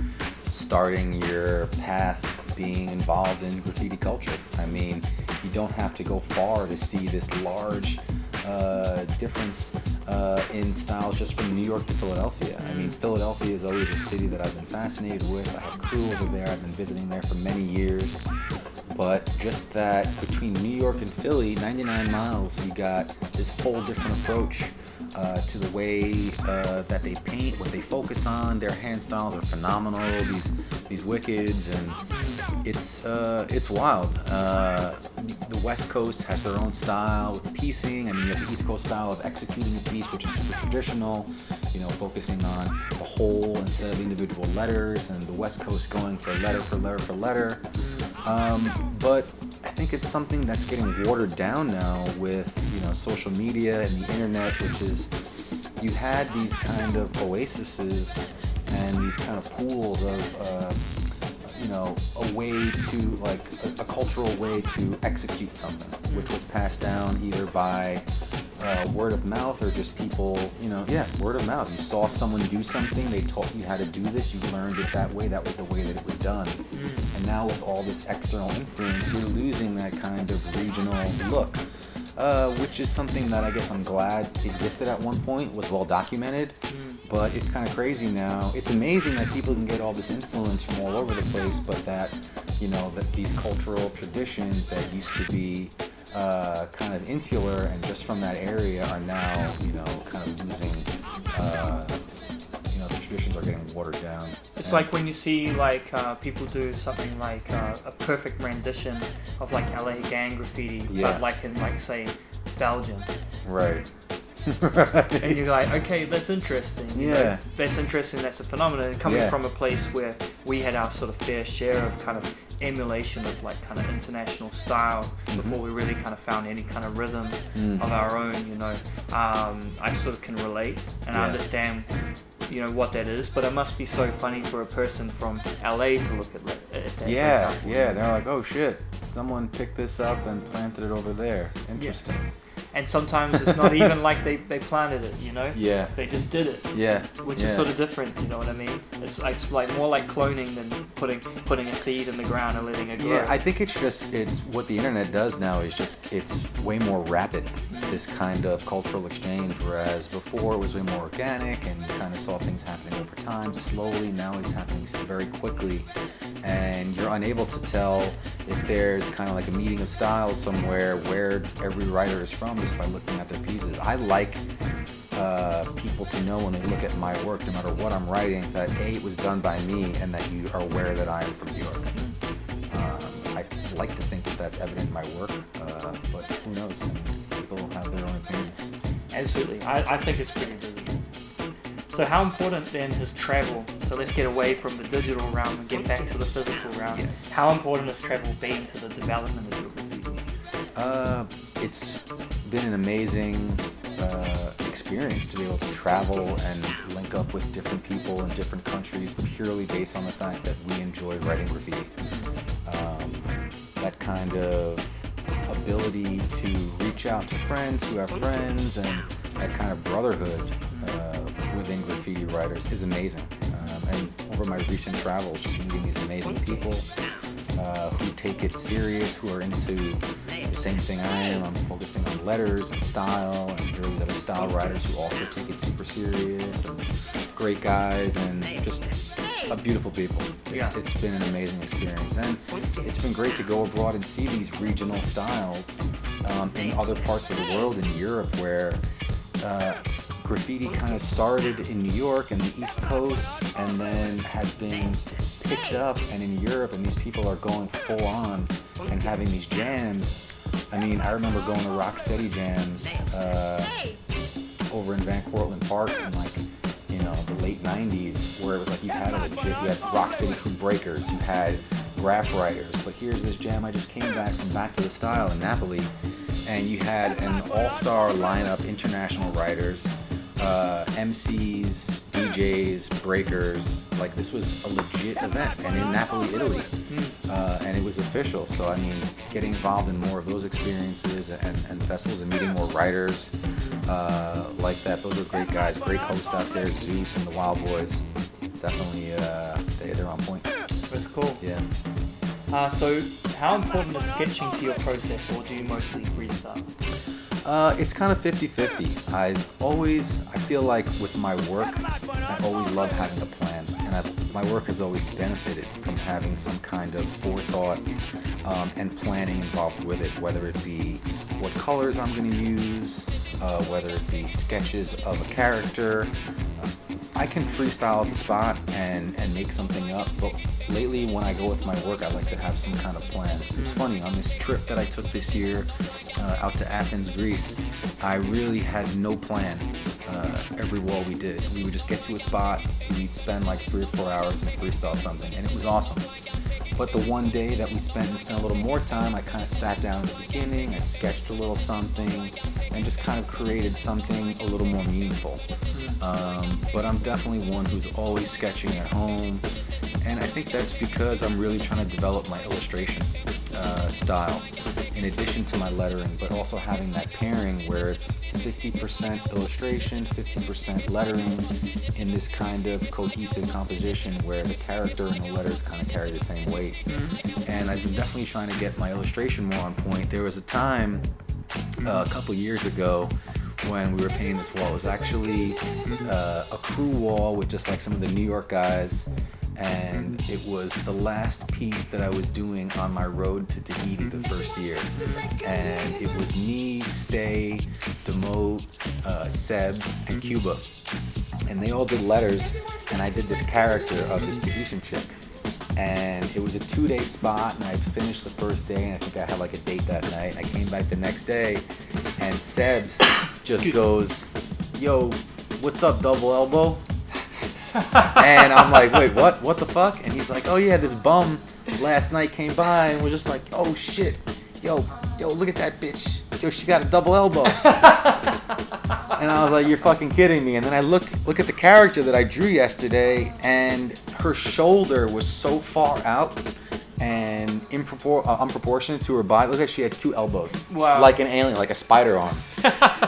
starting your path being involved in graffiti culture. You don't have to go far to see this large difference in styles just from New York to Philadelphia. Philadelphia is always a city that I've been fascinated with. I have crew over there. I've been visiting there for many years. But just that between New York and Philly, 99 miles, you got this whole different approach to the way that they paint, what they focus on. Their hand styles are phenomenal. These wickeds, and it's wild. The West Coast has their own style with piecing. You have the East Coast style of executing the piece, which is super traditional. Focusing on the whole instead of individual letters, and the West Coast going for letter for letter for letter. But I think it's something that's getting watered down now with social media and the internet, which is, you had these kind of oases and these kind of pools of a way to, like, a cultural way to execute something, which was passed down either by word of mouth or just people, word of mouth. You saw someone do something, they taught you how to do this, you learned it that way, that was the way that it was done. And now with all this external influence, you're losing that kind of regional look. which is something that I guess I'm glad existed at one point, was well documented, but it's kind of crazy now. It's amazing that people can get all this influence from all over the place, but that, you know, that these cultural traditions that used to be kind of insular and just from that area are now, you know, kind of losing, you know, the traditions are getting watered down. It's like when you see like people do something like a perfect rendition of like LA gang graffiti, but like in like say Belgium. Right. Right. And you're like, okay, that's interesting. You know, that's interesting. That's a phenomenon coming from a place where we had our sort of fair share of kind of emulation of like kind of international style before we really kind of found any kind of rhythm of our own. You know, I sort of can relate and I understand, you know, what that is. But it must be so funny for a person from LA to look at that. Yeah. They're like, oh shit, someone picked this up and planted it over there. Interesting. Yeah. And sometimes it's not even like they planted it, you know? Yeah. They just did it. Yeah. Which is sort of different, you know what I mean? It's like more like cloning than putting a seed in the ground and letting it grow. Yeah, I think it's what the internet does now is just, it's way more rapid, this kind of cultural exchange, whereas before it was way more organic and you kind of saw things happening over time, slowly. Now it's happening very quickly, and you're unable to tell if there's kind of like a meeting of styles somewhere where every writer is from just by looking at their pieces. I like people to know when they look at my work, no matter what I'm writing, that A, it was done by me, and that you are aware that I am from New York. I like to think that that's evident in my work, but who knows? People have their own opinions. Absolutely. I think it's pretty busy. So how important then is travel? So let's get away from the digital realm and get back to the physical realm. Yes. How important has travel been to the development of your graffiti? It's been an amazing experience to be able to travel and link up with different people in different countries purely based on the fact that we enjoy writing graffiti. That kind of ability to reach out to friends who have friends, and that kind of brotherhood within graffiti writers is amazing. And over my recent travels, just meeting these amazing people who take it serious, who are into the same thing I am. I'm focusing on letters and style, and here are other style writers who also take it super serious, and great guys, and just beautiful people. It's been an amazing experience, and it's been great to go abroad and see these regional styles in other parts of the world, in Europe, where graffiti kind of started in New York and the East Coast, and then has been picked up, and in Europe, and these people are going full on and having these jams. I mean, I remember going to Rocksteady jams over in Van Cortlandt Park in like, you know, the late 90s, where it was like you had Rocksteady Crew Breakers, you had graph writers, but here's this jam I just came back from Back to the Style in Napoli, and you had an all-star lineup, international writers, MCs, DJs, breakers. Like, this was a legit event, and in Napoli, Italy, and it was official. So I mean, getting involved in more of those experiences and festivals and meeting more writers like that. Those are great guys, great host out there, Zeus and the Wild Boys. Definitely, they're on point. That's cool. Yeah. So how important is sketching to your process, or do you mostly freestyle? It's kind of 50-50. I feel like with my work, I always love having a plan, and my work has always benefited from having some kind of forethought and planning involved with it, whether it be what colors I'm going to use, whether it be sketches of a character. I can freestyle at the spot and make something up, but lately when I go with my work, I like to have some kind of plan. It's funny, on this trip that I took this year out to Athens, Greece, I really had no plan every wall we did. We would just get to a spot, we'd spend like 3 or 4 hours and freestyle something, and it was awesome. But the one day that we spent a little more time, I kind of sat down at the beginning, I sketched a little something, and just kind of created something a little more meaningful. But I'm definitely one who's always sketching at home, and I think that's because I'm really trying to develop my illustration style, in addition to my lettering, but also having that pairing where it's 50% illustration, 50% lettering in this kind of cohesive composition where the character and the letters kind of carry the same weight. And I've been definitely trying to get my illustration more on point. There was a time a couple years ago when we were painting this wall. It was actually a crew wall with just like some of the New York guys, and it was the last piece that I was doing on my road to Tahiti the first year. And it was me, Stay, Demote, Seb, and Cuba. And they all did letters, and I did this character of this Tahitian chick. And it was a 2-day spot, and I finished the first day, and I think I had like a date that night. I came back the next day, and Seb's just goes, "Yo, what's up, double elbow?" And I'm like, "Wait, what? What the fuck?" And he's like, "Oh yeah, this bum last night came by and was just like, oh shit, yo, look at that bitch. Yo, she got a double elbow." And I was like, "You're fucking kidding me." And then I look at the character that I drew yesterday, and her shoulder was so far out and unproportionate to her body. Look like she had 2 elbows. Wow. Like an alien, like a spider arm.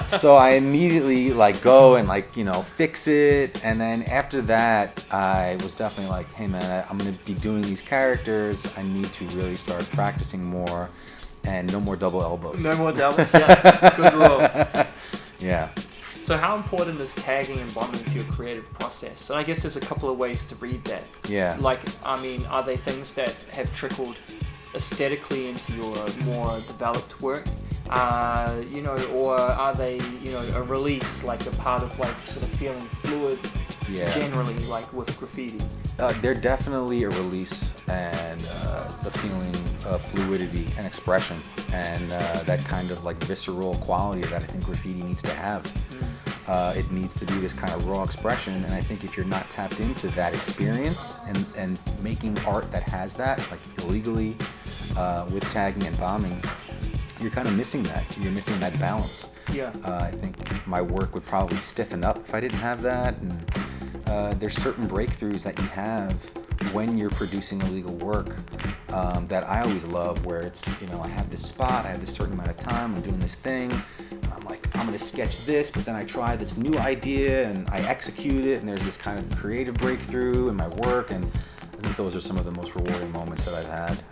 So I immediately like go and like, fix it. And then after that, I was definitely like, hey man, I'm going to be doing these characters. I need to really start practicing more, and no more double elbows. No more double. Yeah, good rule. Yeah. So how important is tagging and bonding to your creative process? And I guess there's a couple of ways to read that. Yeah. Like, I mean, are they things that have trickled aesthetically into your more developed work? Or are they, a release, like a part of like sort of feeling fluid generally, like with graffiti? They're definitely a release and the feeling of fluidity and expression, and that kind of like visceral quality that I think graffiti needs to have. It needs to be this kind of raw expression, and I think if you're not tapped into that experience and making art that has that, like illegally with tagging and bombing, you're kind of missing that. You're missing that balance. Yeah. I think my work would probably stiffen up if I didn't have that, and there's certain breakthroughs that you have when you're producing illegal work that I always love, where it's, I have this spot, I have this certain amount of time, I'm doing this thing, I'm like, I'm going to sketch this, but then I try this new idea and I execute it, and there's this kind of creative breakthrough in my work, and I think those are some of the most rewarding moments that I've had.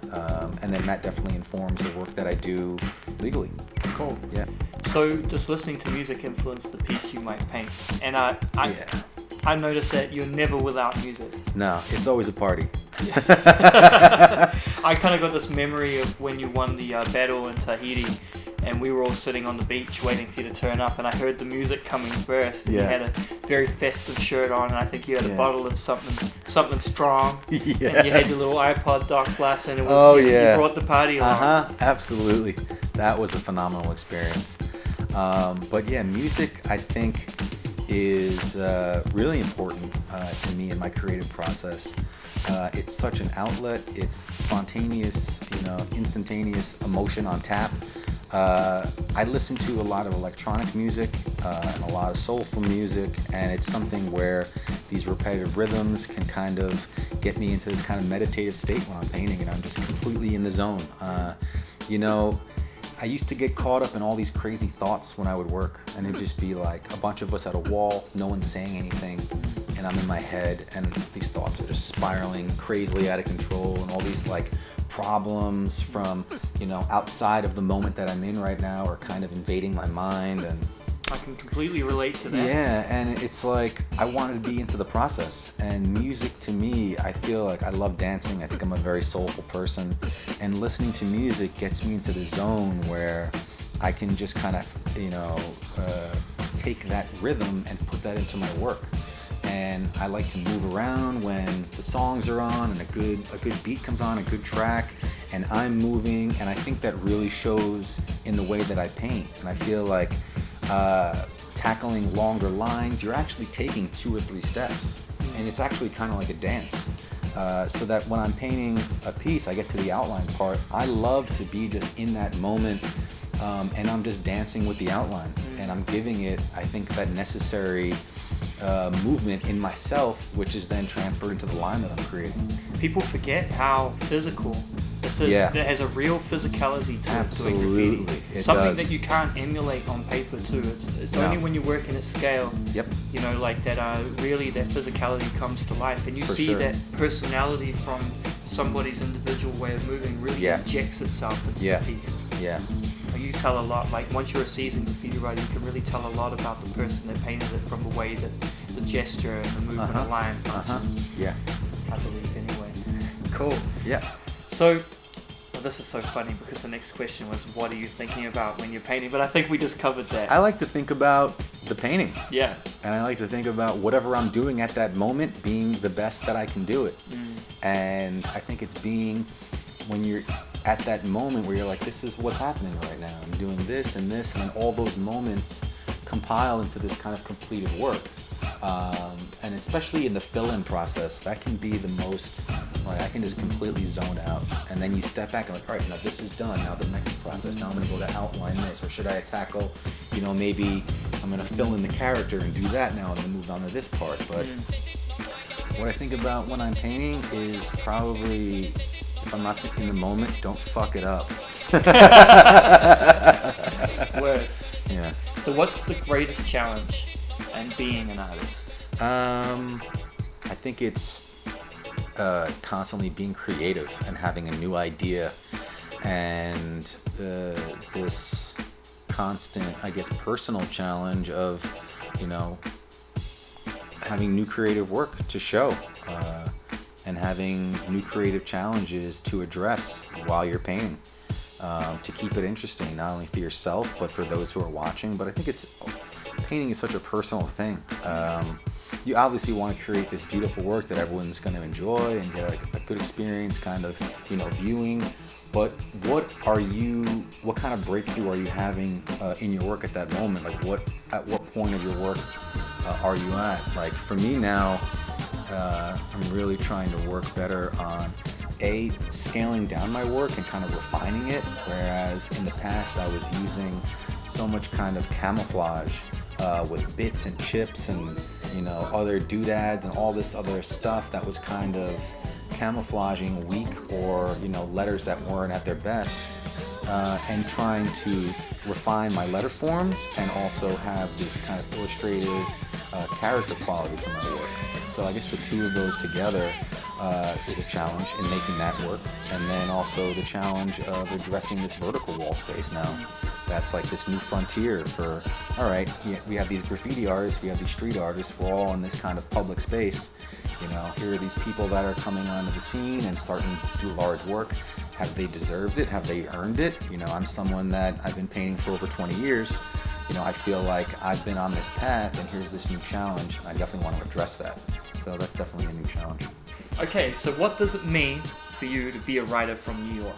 And then that definitely informs the work that I do legally. Cool. Yeah. So just listening to music influenced the piece you might paint. And I noticed that you're never without music. No, it's always a party. I kind of got this memory of when you won the battle in Tahiti, and we were all sitting on the beach waiting for you to turn up, and I heard the music coming first. And you had a very festive shirt on, and I think you had a bottle of something strong. Yes. And you had your little iPod dock blast, and you brought the party along. Absolutely. That was a phenomenal experience. But yeah, music, I think, is really important to me in my creative process. It's such an outlet. It's spontaneous, instantaneous emotion on tap. I listen to a lot of electronic music and a lot of soulful music, and it's something where these repetitive rhythms can kind of get me into this kind of meditative state when I'm painting, and I'm just completely in the zone. I used to get caught up in all these crazy thoughts when I would work, and it'd just be like a bunch of us at a wall, no one's saying anything, and I'm in my head, and these thoughts are just spiraling crazily out of control, and all these like problems from, outside of the moment that I'm in right now are kind of invading my mind, and I can completely relate to that. Yeah, and it's like I wanted to be into the process, and music to me, I feel like I love dancing. I think I'm a very soulful person, and listening to music gets me into the zone where I can just kind of, take that rhythm and put that into my work. And I like to move around when the songs are on and a good beat comes on, a good track, and I'm moving, and I think that really shows in the way that I paint. And I feel like tackling longer lines, you're actually taking 2 or 3 steps, and it's actually kind of like a dance. So that when I'm painting a piece, I get to the outline part, I love to be just in that moment, and I'm just dancing with the outline, and I'm giving it, I think, that necessary movement in myself, which is then transferred into the line that I'm creating. People forget how physical this is. Yeah. It has a real physicality to Absolutely. doing graffiti. It Something does. that you can't emulate on paper too. It's only when you're working at scale, Yep. like that really that physicality comes to life, and you For see sure. that personality from somebody's individual way of moving really injects itself into the piece. Yeah. you tell a lot, like once you're a seasoned graffiti writer, you can really tell a lot about the person that painted it from the way that the gesture and the movement of line functions. Yeah. I believe anyway. Cool. Yeah. So, well, this is so funny because the next question was, what are you thinking about when you're painting? But I think we just covered that. I like to think about the painting. Yeah. And I like to think about whatever I'm doing at that moment being the best that I can do it. And I think it's being when you're at that moment where you're like, this is what's happening right now. I'm doing this, and then all those moments compile into this kind of completed work. And especially in the fill-in process, that can be the most, like, I can just completely zone out. And then you step back and like, all right, now this is done. Now the next process, now I'm gonna go to outline this, or should I tackle, maybe I'm gonna fill in the character and do that now and then move on to this part. But what I think about when I'm painting is probably, if I'm not in the moment, don't fuck it up. Word. Yeah. So what's the greatest challenge in being an artist? I think it's constantly being creative and having a new idea, and this constant, I guess, personal challenge of, having new creative work to show, and having new creative challenges to address while you're painting, to keep it interesting, not only for yourself, but for those who are watching. But I think painting is such a personal thing. You obviously want to create this beautiful work that everyone's going to enjoy and get a good experience kind of, viewing. But what kind of breakthrough are you having in your work at that moment? Like at what point of your work are you at? Like for me now, I'm really trying to work better on scaling down my work and kind of refining it. Whereas in the past I was using so much kind of camouflage with bits and chips and other doodads and all this other stuff that was kind of camouflaging weak or letters that weren't at their best, and trying to refine my letter forms and also have this kind of illustrative character quality to my work. So I guess the two of those together is a challenge in making that work. And then also the challenge of addressing this vertical wall space now. That's like this new frontier for, all right, we have these graffiti artists, we have these street artists, we're all in this kind of public space. Here are these people that are coming onto the scene and starting to do large work. Have they deserved it? Have they earned it? I'm someone that I've been painting for over 20 years. I feel like I've been on this path and here's this new challenge. I definitely want to address that. So that's definitely a new challenge. Okay, so what does it mean for you to be a writer from New York?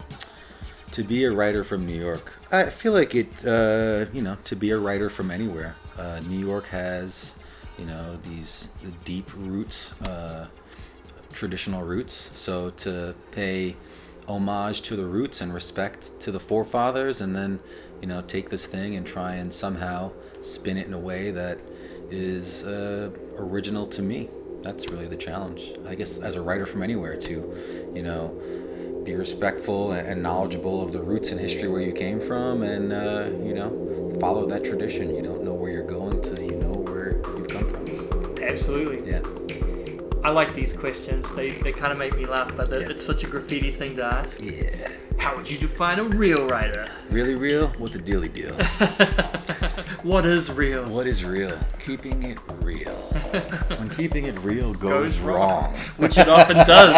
To be a writer from New York, I feel like to be a writer from anywhere. New York has, the deep roots, traditional roots. So to pay homage to the roots and respect to the forefathers, and then, take this thing and try and somehow spin it in a way that is original to me. That's really the challenge, I guess, as a writer from anywhere, to, be respectful and knowledgeable of the roots and history where you came from, and, follow that tradition. You don't know where you're going till you know where you've come from. Absolutely. Yeah. I like these questions. They kind of make me laugh, but it's such a graffiti thing to ask. Yeah. How would you define a real writer? Really real? What the dealy deal? What is real? What is real? Keeping it real. When keeping it real goes wrong. Which it often does.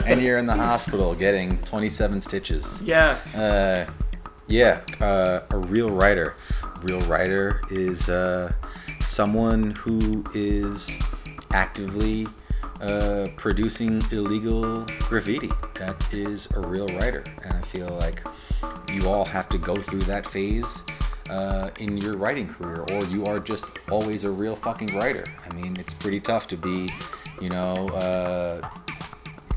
And you're in the hospital getting 27 stitches. Yeah. A real writer. Real writer is someone who is actively producing illegal graffiti. That is a real writer, and I feel like you all have to go through that phase in your writing career, or you are just always a real fucking writer. I mean, it's pretty tough to be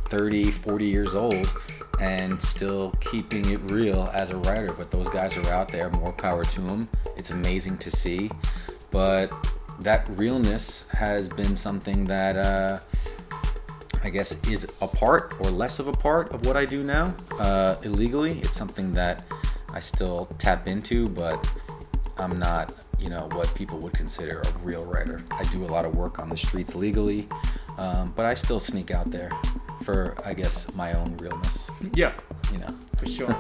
30, 40 years old and still keeping it real as a writer, but those guys are out there. More power to them. It's amazing to see, but that realness has been something that I guess is a part or less of a part of what I do now. Illegally, it's something that I still tap into, but I'm not, what people would consider a real writer. I do a lot of work on the streets legally, but I still sneak out there for, I guess, my own realness. Yeah, for sure.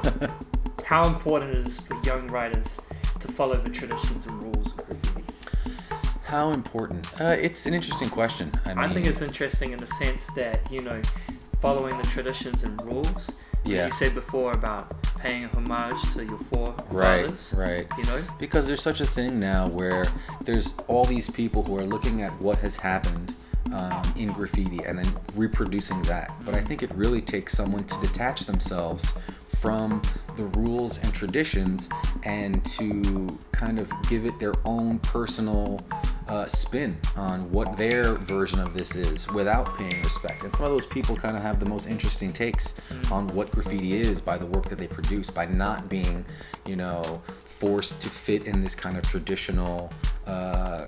how important it is for young writers to follow the traditions and rules of graffiti. How important? It's an interesting question. I think it's interesting in the sense that, following the traditions and rules. Yeah. You said before about paying homage to your forefathers. Right. Because there's such a thing now where there's all these people who are looking at what has happened in graffiti and then reproducing that. But I think it really takes someone to detach themselves from the rules and traditions and to kind of give it their own personal spin on what their version of this is without paying respect. And some of those people kind of have the most interesting takes on what graffiti is by the work that they produce, by not being, forced to fit in this kind of traditional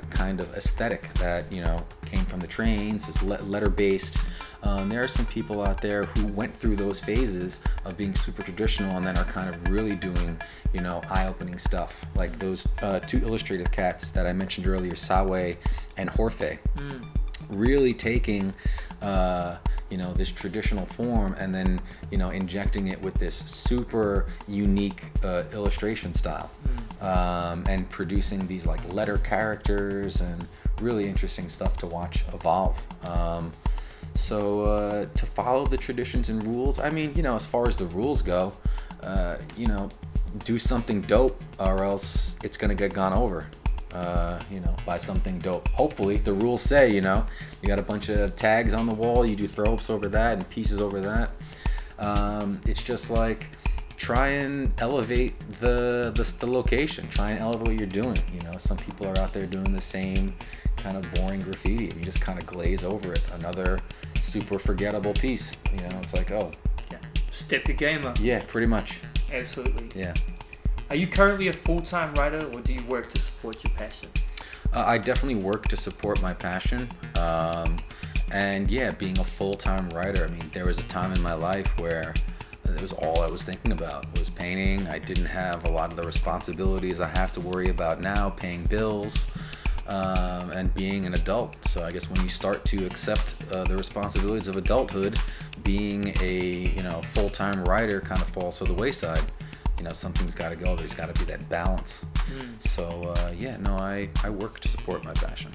kind of aesthetic that, came from the trains, is letter-based. There are some people out there who went through those phases of being super traditional and then are kind of really doing, eye-opening stuff. Like those two illustrative cats that I mentioned earlier, Sawe and Jorge, really taking, this traditional form and then, injecting it with this super unique illustration style, and producing these like letter characters and really interesting stuff to watch evolve. So to follow the traditions and rules, as far as the rules go, do something dope or else it's going to get gone over, by something dope. Hopefully the rules say, you got a bunch of tags on the wall, you do throw-ups over that and pieces over that. It's just like, try and elevate the location, try and elevate what you're doing. Some people are out there doing the same kind of boring graffiti and you just kind of glaze over it. Another super forgettable piece. It's like, oh. Yeah. Step your game up. Yeah, pretty much. Absolutely. Yeah. Are you currently a full-time writer or do you work to support your passion? I definitely work to support my passion. And yeah, being a full-time writer, there was a time in my life where it was all I was thinking about was painting. I didn't have a lot of the responsibilities I have to worry about now, paying bills, and being an adult. So I guess when you start to accept the responsibilities of adulthood, being a full-time writer kind of falls to the wayside. Something's got to go. There's got to be that balance. So I work to support my passion.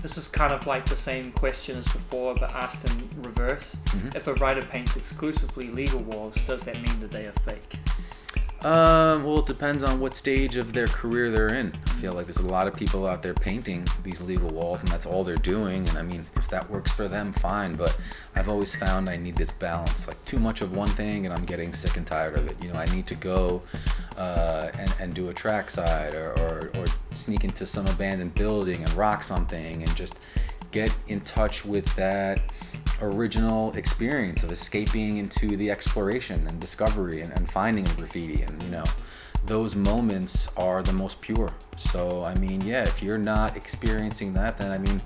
This is kind of like the same question as before, but asked in reverse. If a writer paints exclusively legal walls, does that mean that they are fake? Well, it depends on what stage of their career they're in. I feel like there's a lot of people out there painting these legal walls and that's all they're doing. And if that works for them, fine. But I've always found I need this balance, like too much of one thing and I'm getting sick and tired of it. I need to go and do a trackside or sneak into some abandoned building and rock something and just get in touch with that original experience of escaping into the exploration and discovery and finding graffiti. And those moments are the most pure. So if you're not experiencing that, then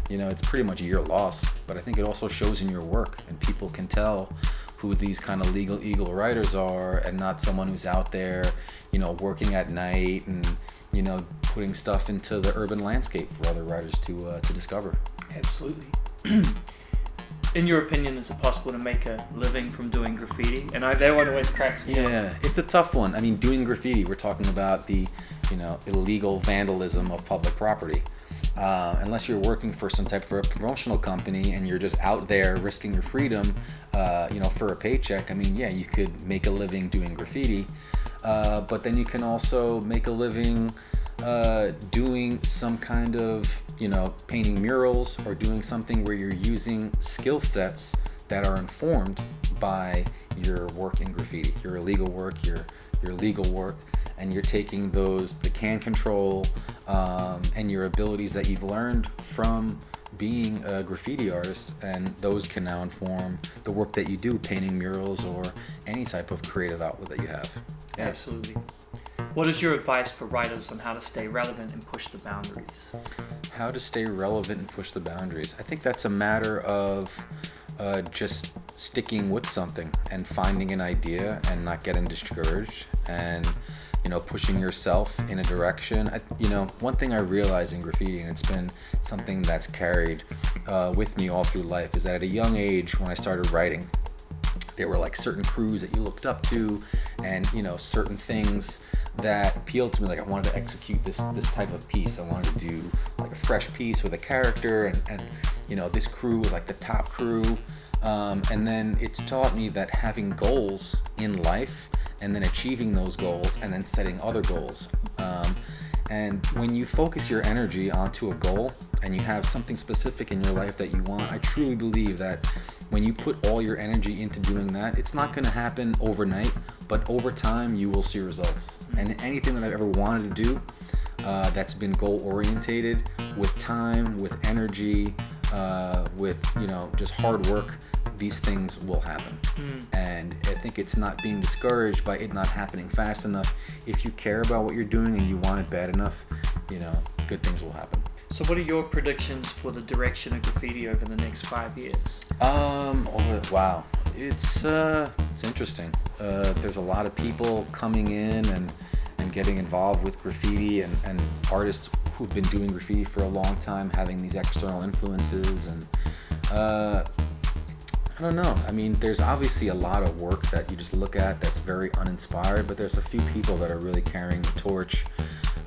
it's pretty much your loss. But I think it also shows in your work and people can tell who these kind of legal eagle writers are and not someone who's out there working at night and putting stuff into the urban landscape for other writers to discover. Absolutely. In your opinion, is it possible to make a living from doing graffiti? And that one always cracks me up. Yeah, it's a tough one. Doing graffiti, we're talking about the, illegal vandalism of public property. Unless you're working for some type of a promotional company and you're just out there risking your freedom, for a paycheck, you could make a living doing graffiti. But then you can also make a living doing some kind of, painting murals or doing something where you're using skill sets that are informed by your work in graffiti, your illegal work, your legal work, and you're taking the can control and your abilities that you've learned from being a graffiti artist, and those can now inform the work that you do, painting murals or any type of creative outlet that you have. Yeah. Absolutely. What is your advice for writers on how to stay relevant and push the boundaries? How to stay relevant and push the boundaries. I think that's a matter of just sticking with something and finding an idea and not getting discouraged and pushing yourself in a direction. One thing I realized in graffiti, and it's been something that's carried with me all through life, is that at a young age when I started writing, there were like certain crews that you looked up to, and certain things that appealed to me. Like I wanted to execute this type of piece. I wanted to do like a fresh piece with a character, and this crew was like the top crew. And then it's taught me that having goals in life, and then achieving those goals, and then setting other goals. And when you focus your energy onto a goal and you have something specific in your life that you want, I truly believe that when you put all your energy into doing that, it's not going to happen overnight, but over time you will see results. And anything that I've ever wanted to do that's been goal orientated, with time, with energy, with just hard work, these things will happen. And I think it's not being discouraged by it not happening fast enough. If you care about what you're doing and you want it bad enough, good things will happen. So what are your predictions for the direction of graffiti over the next 5 years? Wow. It's interesting. There's a lot of people coming in and getting involved with graffiti, and artists who've been doing graffiti for a long time having these external influences, and I don't know. I mean, there's obviously a lot of work that you just look at that's very uninspired, but there's a few people that are really carrying the torch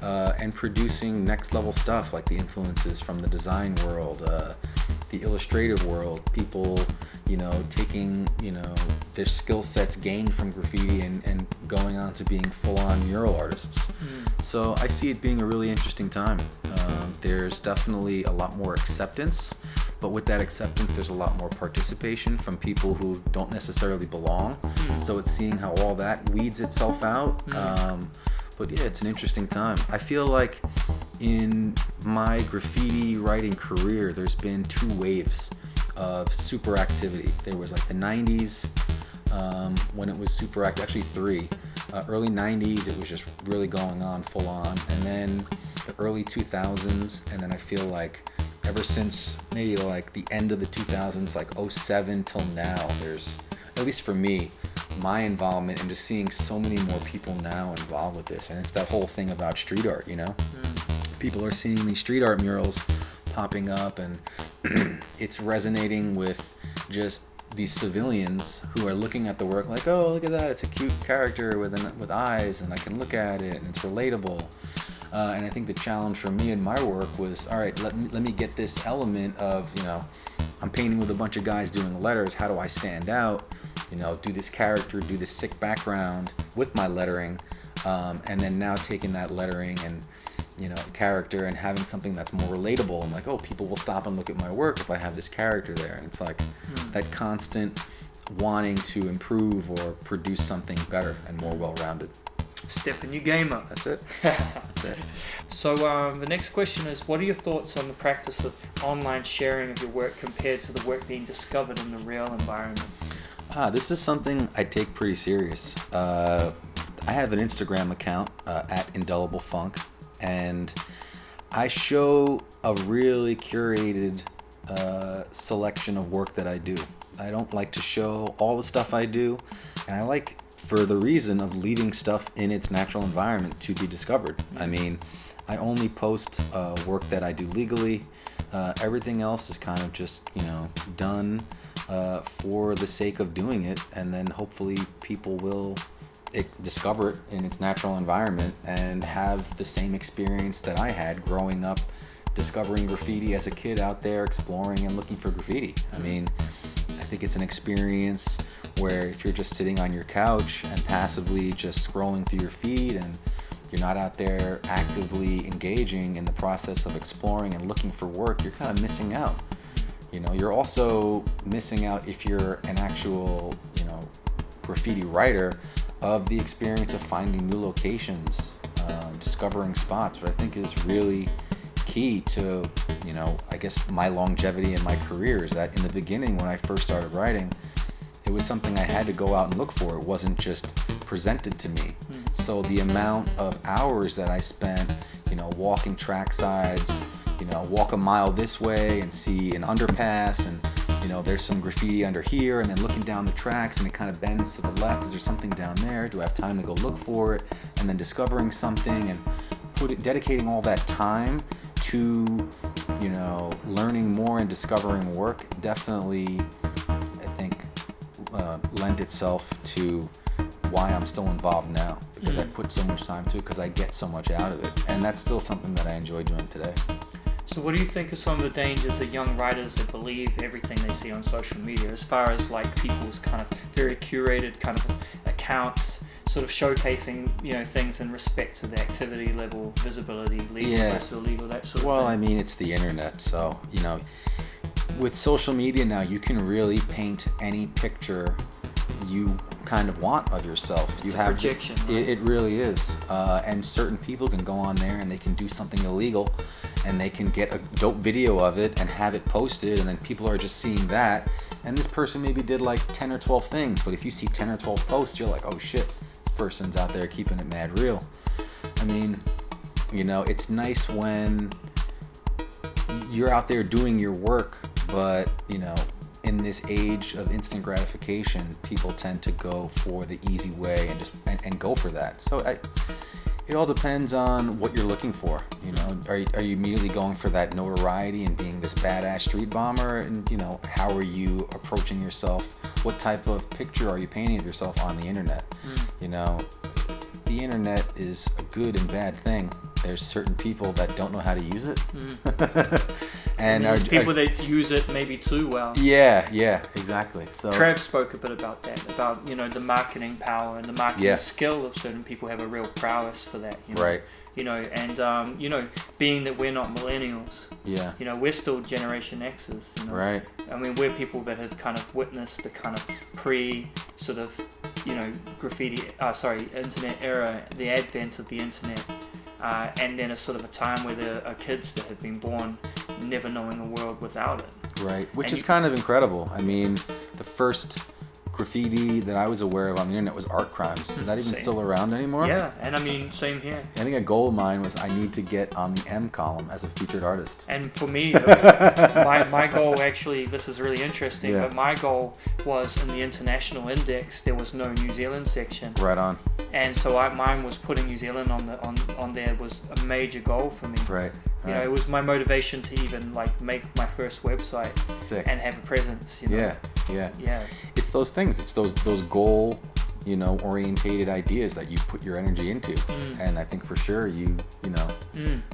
and producing next level stuff, like the influences from the design world, the illustrative world, people, taking, their skill sets gained from graffiti and going on to being full-on mural artists. So I see it being a really interesting time. There's definitely a lot more acceptance. But with that acceptance, there's a lot more participation from people who don't necessarily belong. So it's seeing how all that weeds itself out. But yeah, it's an interesting time. I feel like in my graffiti writing career, there's been 2 waves of super activity. There was like the 90s when it was super active, actually 3. Early 90s, it was just really going on full on. And then the early 2000s, and then I feel like ever since maybe like the end of the 2000s, like 07 till now, there's, at least for me, my involvement and just seeing so many more people now involved with this. And it's that whole thing about street art, People are seeing these street art murals popping up, and it's resonating with just these civilians who are looking at the work like, oh, look at that, it's a cute character with eyes, and I can look at it, and it's relatable. And I think the challenge for me in my work was, all right, let me get this element of, I'm painting with a bunch of guys doing letters. How do I stand out? Do this character, do this sick background with my lettering, and then now taking that lettering and, character and having something that's more relatable. I'm like, oh, people will stop and look at my work if I have this character there. And it's like that constant wanting to improve or produce something better and more well-rounded. Stepping your game up. That's it. That's it. So the next question is, what are your thoughts on the practice of online sharing of your work compared to the work being discovered in the real environment? This is something I take pretty serious. I have an Instagram account at Indelible Funk, and I show a really curated selection of work that I do. I don't like to show all the stuff I do, and I like, for the reason of leaving stuff in its natural environment to be discovered. I mean, I only post work that I do legally. Everything else is kind of just, done for the sake of doing it, and then hopefully people will discover it in its natural environment and have the same experience that I had growing up discovering graffiti as a kid out there exploring and looking for graffiti. I mean, I think it's an experience where if you're just sitting on your couch and passively just scrolling through your feed and you're not out there actively engaging in the process of exploring and looking for work, you're kind of missing out. You're also missing out, if you're an actual, graffiti writer, of the experience of finding new locations, discovering spots, which I think is really key to, I guess my longevity in my career. Is that in the beginning when I first started writing, it was something I had to go out and look for. It wasn't just presented to me. So the amount of hours that I spent, walking track sides, walk a mile this way and see an underpass, and there's some graffiti under here, and then looking down the tracks and it kind of bends to the left. Is there something down there? Do I have time to go look for it? And then discovering something and dedicating all that time to, learning more and discovering work definitely, I think, lent itself to why I'm still involved now, because I put so much time to it, because I get so much out of it, and that's still something that I enjoy doing today. So what do you think are some of the dangers of young writers that believe everything they see on social media, as far as like people's kind of very curated kind of accounts, sort of showcasing, you know, things in respect to the activity level, visibility, legal versus illegal, that sort of thing? Well, I mean, it's the internet, so, you know, with social media now, you can really paint any picture you kind of want of yourself. You have projection, right? It really is, and certain people can go on there and they can do something illegal, and they can get a dope video of it and have it posted, and then people are just seeing that, and this person maybe did like 10 or 12 things, but if you see 10 or 12 posts, you're like, oh shit, this person's out there keeping it mad real. I mean, you know, it's nice when you're out there doing your work, but, you know, in this age of instant gratification, people tend to go for the easy way and just and go for that. So it all depends on what you're looking for. You know, are you immediately going for that notoriety and being this badass street bomber? And, you know, how are you approaching yourself? What type of picture are you painting of yourself on the internet? You know, the internet is a good and bad thing. There's certain people that don't know how to use it. And there's people that use it maybe too well. Yeah, exactly. So Teav spoke a bit about that, about, you know, the marketing power and the marketing skill of certain people have a real prowess for that. You know? Right. You know, and you know, being that we're not millennials, you know, we're still Generation X's. You know? Right. I mean, we're people that have kind of witnessed the kind of sort of, you know, internet era, the advent of the internet, and then a sort of a time where there are kids that have been born never knowing a world without it. Right, which is kind of incredible. I mean, the first graffiti that I was aware of on the internet was art crimes. Is that even still around anymore? Yeah, and I mean, same here. I think a goal of mine was I need to get on the M column as a featured artist. And for me, my goal, actually, this is really interesting, but my goal was in the international index, there was no New Zealand section. Right on. And so mine was putting New Zealand on there was a major goal for me. Right. You know, it was my motivation to even like make my first website. Sick. And have a presence. You know? Yeah. It's those things. It's those goal, you know, orientated ideas that you put your energy into. And I think for sure you know,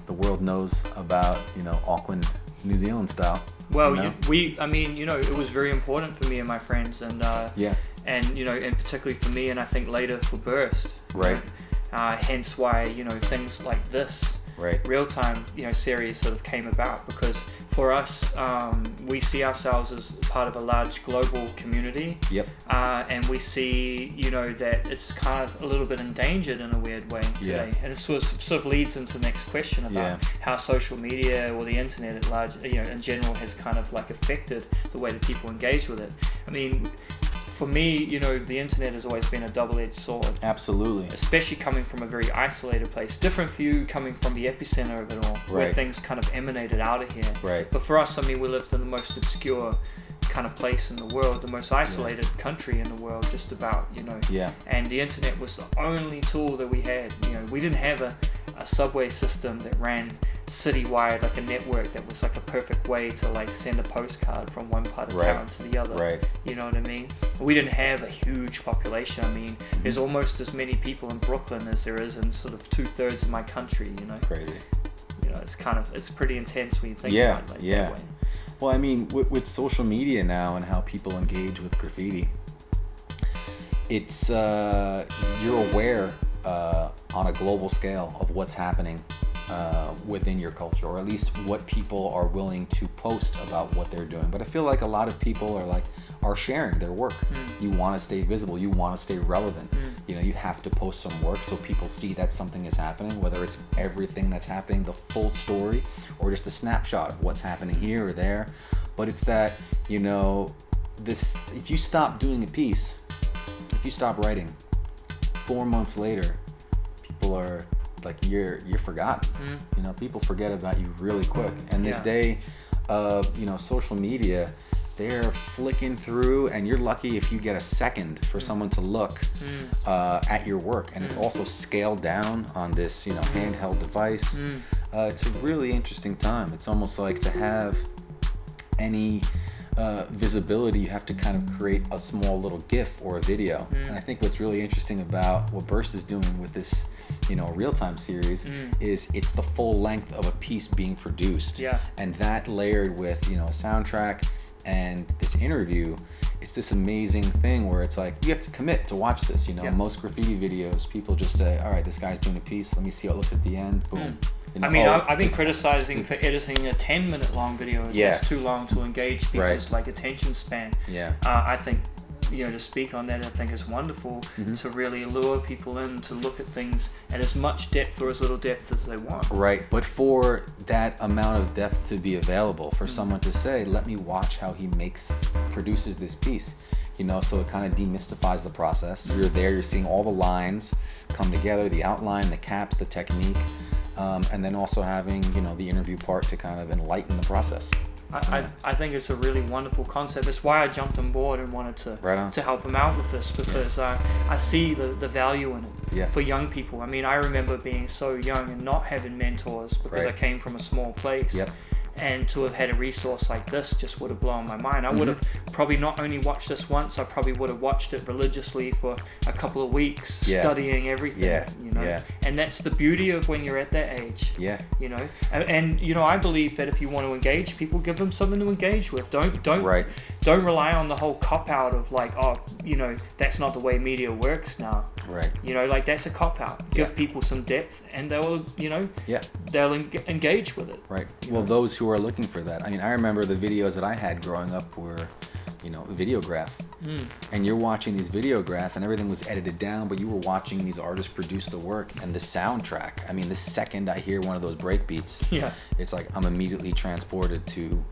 the world knows about, you know, Auckland, New Zealand style. Well, you know? I mean, you know, it was very important for me and my friends, and and you know, and particularly for me, and I think later for Burst. Right. Hence why, you know, things like this. Right. Real-time, you know, series sort of came about because for us, we see ourselves as part of a large global community. Yep. And we see, you know, that it's kind of a little bit endangered in a weird way today. And it sort of leads into the next question about how social media or the internet at large, you know, in general has kind of like affected the way that people engage with it. I mean, for me, you know, the internet has always been a double-edged sword. Absolutely. Especially coming from a very isolated place. Different for you coming from the epicenter of it all, where things kind of emanated out of here. Right. But for us, I mean, we lived in the most obscure kind of place in the world, the most isolated country in the world, just about, you know. Yeah. And the internet was the only tool that we had. You know, we didn't have a subway system that ran citywide, like a network that was like a perfect way to like send a postcard from one part of town to the other. Right. You know what I mean? We didn't have a huge population. I mean, there's almost as many people in Brooklyn as there is in sort of 2/3 of my country, you know? Crazy. You know, it's pretty intense when you think about it like that way. Well, I mean, with social media now and how people engage with graffiti, it's, you're aware on a global scale of what's happening within your culture, or at least what people are willing to post about what they're doing. But I feel like a lot of people are sharing their work. You want to stay visible, you want to stay relevant. You know, you have to post some work so people see that something is happening, whether it's everything that's happening, the full story, or just a snapshot of what's happening here or there. But it's that, you know, if you stop doing a piece, if you stop writing, 4 months later, people are like, you're forgotten. You know, people forget about you really quick. And this day of, you know, social media, they're flicking through, and you're lucky if you get a second for someone to look at your work. And it's also scaled down on this, you know, handheld device. It's a really interesting time. It's almost like to have any visibility, you have to kind of create a small little GIF or a video. And I think what's really interesting about what Burst is doing with this, real-time series is it's the full length of a piece being produced. Yeah. And that layered with, a soundtrack and this interview, it's this amazing thing where it's like, you have to commit to watch this. Most graffiti videos, people just say, all right, this guy's doing a piece, let me see how it looks at the end, boom. I've been criticizing for editing a 10-minute long video. It's too long to engage people's attention span. Yeah. I think, to speak on that, I think it's wonderful to really lure people in to look at things at as much depth or as little depth as they want. Right, but for that amount of depth to be available, for someone to say, let me watch how he produces this piece, so it kind of demystifies the process. You're there, you're seeing all the lines come together, the outline, the caps, the technique, and then also having, the interview part to kind of enlighten the process. I think it's a really wonderful concept. It's why I jumped on board and wanted to help him out with this, because I see the value in it for young people. I mean, I remember being so young and not having mentors because I came from a small place. Yep. And to have had a resource like this just would have blown my mind. I would have probably not only watched this once, I probably would have watched it religiously for a couple of weeks, studying everything, And that's the beauty of when you're at that age, And I believe that if you want to engage people, give them something to engage with. Don't rely on the whole cop-out of that's not the way media works now. Right. That's a cop-out. Give people some depth and they'll, they'll engage with it. Right. Well, those who are looking for that. I mean, I remember the videos that I had growing up were, videograph. And you're watching these videograph and everything was edited down, but you were watching these artists produce the work and the soundtrack. I mean, the second I hear one of those break beats, it's like I'm immediately transported to,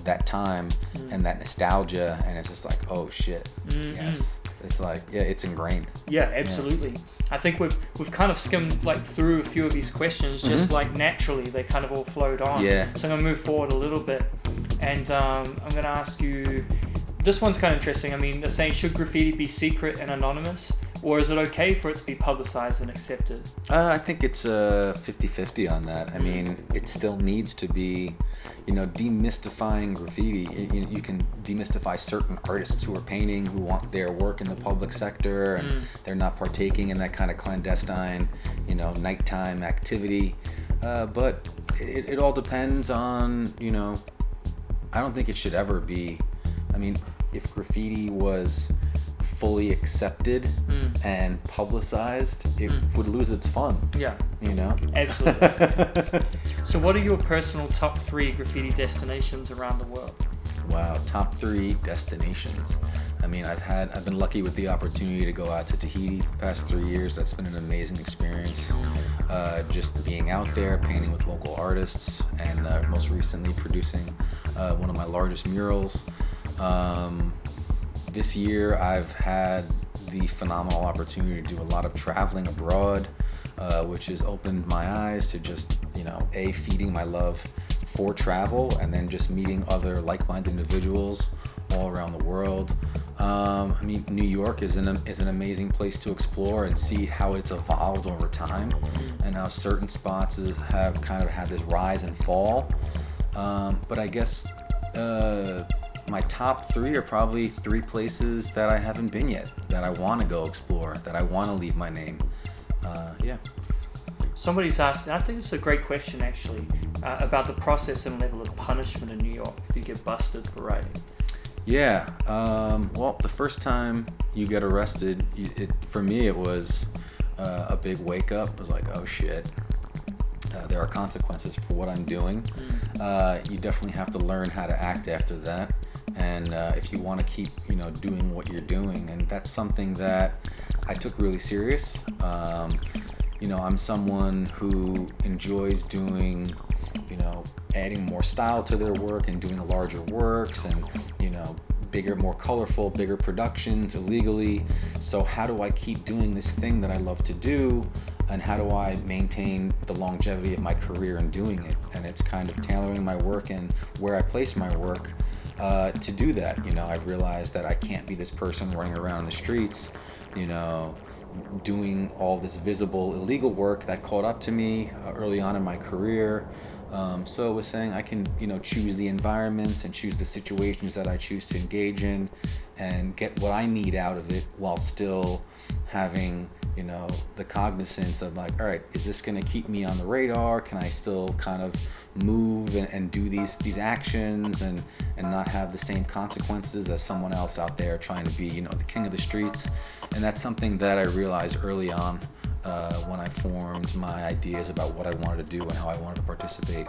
that time and that nostalgia, and it's just like, oh shit. Yes. It's like, it's ingrained. Yeah, absolutely. I think we've kind of skimmed through a few of these questions just naturally. They kind of all flowed on. Yeah. So I'm going to move forward a little bit, and I'm going to ask you, this one's kind of interesting. I mean, they're saying, should graffiti be secret and anonymous, or is it okay for it to be publicized and accepted? I think it's 50-50 on that. I mean, it still needs to be, demystifying graffiti. You can demystify certain artists who are painting, who want their work in the public sector, and they're not partaking in that kind of clandestine, nighttime activity. But it all depends on, I don't think it should ever be. I mean, if graffiti was fully accepted and publicized, it would lose its fun. Yeah. Absolutely. So what are your personal top 3 graffiti destinations around the world? Wow, top 3 destinations. I mean, I've been lucky with the opportunity to go out to Tahiti the past 3 years. That's been an amazing experience. Just being out there, painting with local artists, and most recently producing one of my largest murals. This year I've had the phenomenal opportunity to do a lot of traveling abroad, which has opened my eyes to just, feeding my love for travel, and then just meeting other like-minded individuals all around the world. I mean, New York is an amazing place to explore and see how it's evolved over time, and how certain spots have kind of had this rise and fall. But I guess my top 3 are probably 3 places that I haven't been yet, that I want to go explore, that I want to leave my name. Somebody's asked, I think it's a great question actually, about the process and level of punishment in New York if you get busted for writing. Yeah, well, the first time you get arrested, for me it was a big wake up. It was like, oh shit. There are consequences for what I'm doing. You definitely have to learn how to act after that. And if you want to keep, doing what you're doing, and that's something that I took really serious. I'm someone who enjoys doing, adding more style to their work and doing larger works and, bigger, more colorful, bigger productions illegally. So how do I keep doing this thing that I love to do? And how do I maintain the longevity of my career in doing it? And it's kind of tailoring my work and where I place my work to do that. I've realized that I can't be this person running around the streets, doing all this visible illegal work that caught up to me early on in my career. So it was saying I can, choose the environments and choose the situations that I choose to engage in and get what I need out of it while still having, the cognizance of like, all right, is this going to keep me on the radar? Can I still kind of move and do these actions and not have the same consequences as someone else out there trying to be, the king of the streets? And that's something that I realized early on when I formed my ideas about what I wanted to do and how I wanted to participate.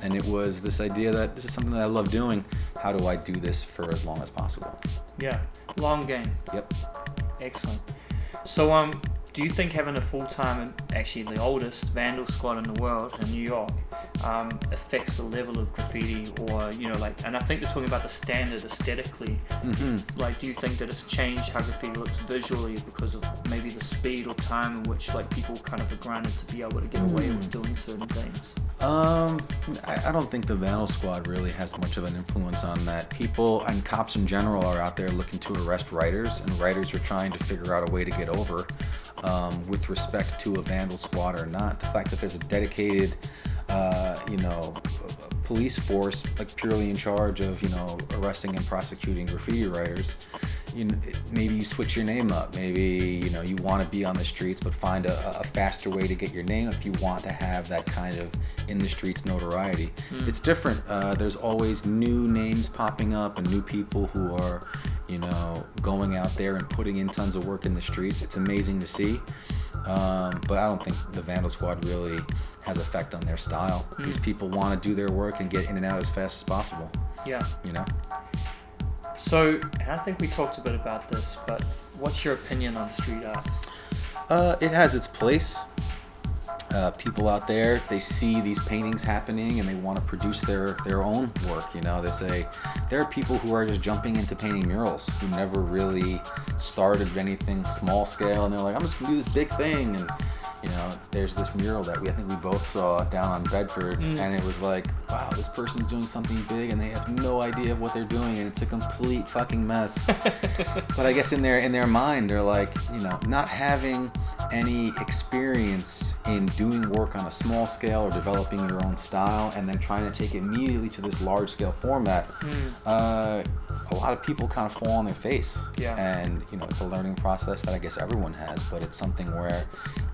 And it was this idea that this is something that I love doing. How do I do this for as long as possible? Yeah, long game. Yep. Excellent. So, do you think having a full-time, actually the oldest vandal squad in the world in New York, affects the level of graffiti, or and I think they're talking about the standard aesthetically. Like, do you think that it's changed how graffiti looks visually because of maybe the speed or time in which people kind of are granted to be able to get away with doing certain things? I don't think the vandal squad really has much of an influence on that. People and cops in general are out there looking to arrest writers, and writers are trying to figure out a way to get over with respect to a vandal squad or not. The fact that there's a dedicated police force purely in charge of arresting and prosecuting graffiti writers. Maybe you switch your name up. Maybe you want to be on the streets, but find a faster way to get your name if you want to have that kind of in the streets notoriety. It's different. There's always new names popping up and new people who are going out there and putting in tons of work in the streets. It's amazing to see. But I don't think the vandal squad really has effect on their style. These people want to do their work and get in and out as fast as possible. Yeah. So, and I think we talked a bit about this, but what's your opinion on street art? It has its place. People out there, they see these paintings happening and they want to produce their own work. They say there are people who are just jumping into painting murals who never really started anything small scale, and they're like, I'm just gonna do this big thing. And there's this mural that I think we both saw down on Bedford, and it was like, wow, this person's doing something big and they have no idea what they're doing, and it's a complete fucking mess. But I guess in their mind, they're like, not having any experience in doing work on a small scale or developing your own style and then trying to take it immediately to this large scale format, a lot of people kind of fall on their face. Yeah. And it's a learning process that I guess everyone has, but it's something where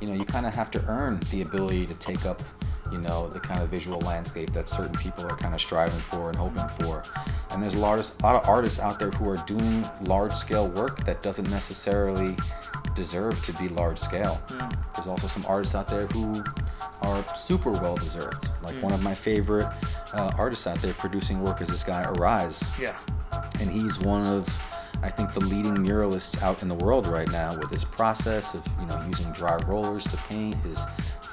you kind of have to earn the ability to take up the kind of visual landscape that certain people are kind of striving for and hoping for. And there's a lot of artists out there who are doing large scale work that doesn't necessarily deserve to be large scale. There's also some artists out there who are super well deserved. One of my favorite artists out there producing work is this guy Arise. Yeah. And he's one of, I think, the leading muralists out in the world right now with his process of using dry rollers to paint, his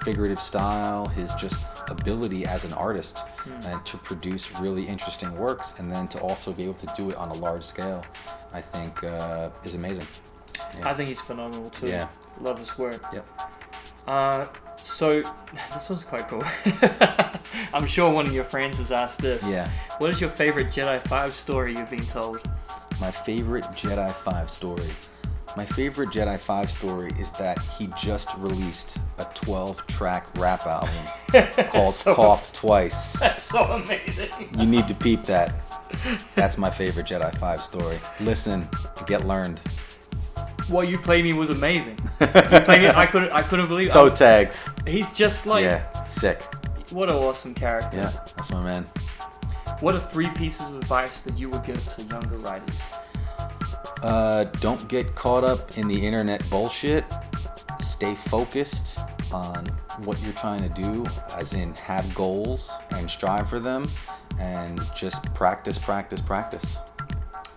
figurative style, his just ability as an artist and to produce really interesting works, and then to also be able to do it on a large scale, I think is amazing. Yeah. I think he's phenomenal too. Yeah. Love his work. Yep. So this one's quite cool. I'm sure one of your friends has asked this. Yeah. What is your favorite Jedi 5 story you've been told? My favorite Jedi 5 story. My favorite Jedi 5 story is that he just released a 12-track rap album called Cough Twice. That's so amazing. You need to peep that. That's my favorite Jedi 5 story. Listen, get learned. What you played me was amazing. You played me, I couldn't believe it. Toe tags. He's just like... Yeah, sick. What an awesome character. Yeah, that's my man. What are 3 pieces of advice that you would give to younger writers? Don't get caught up in the internet bullshit. Stay focused on what you're trying to do, as in have goals and strive for them, and just practice.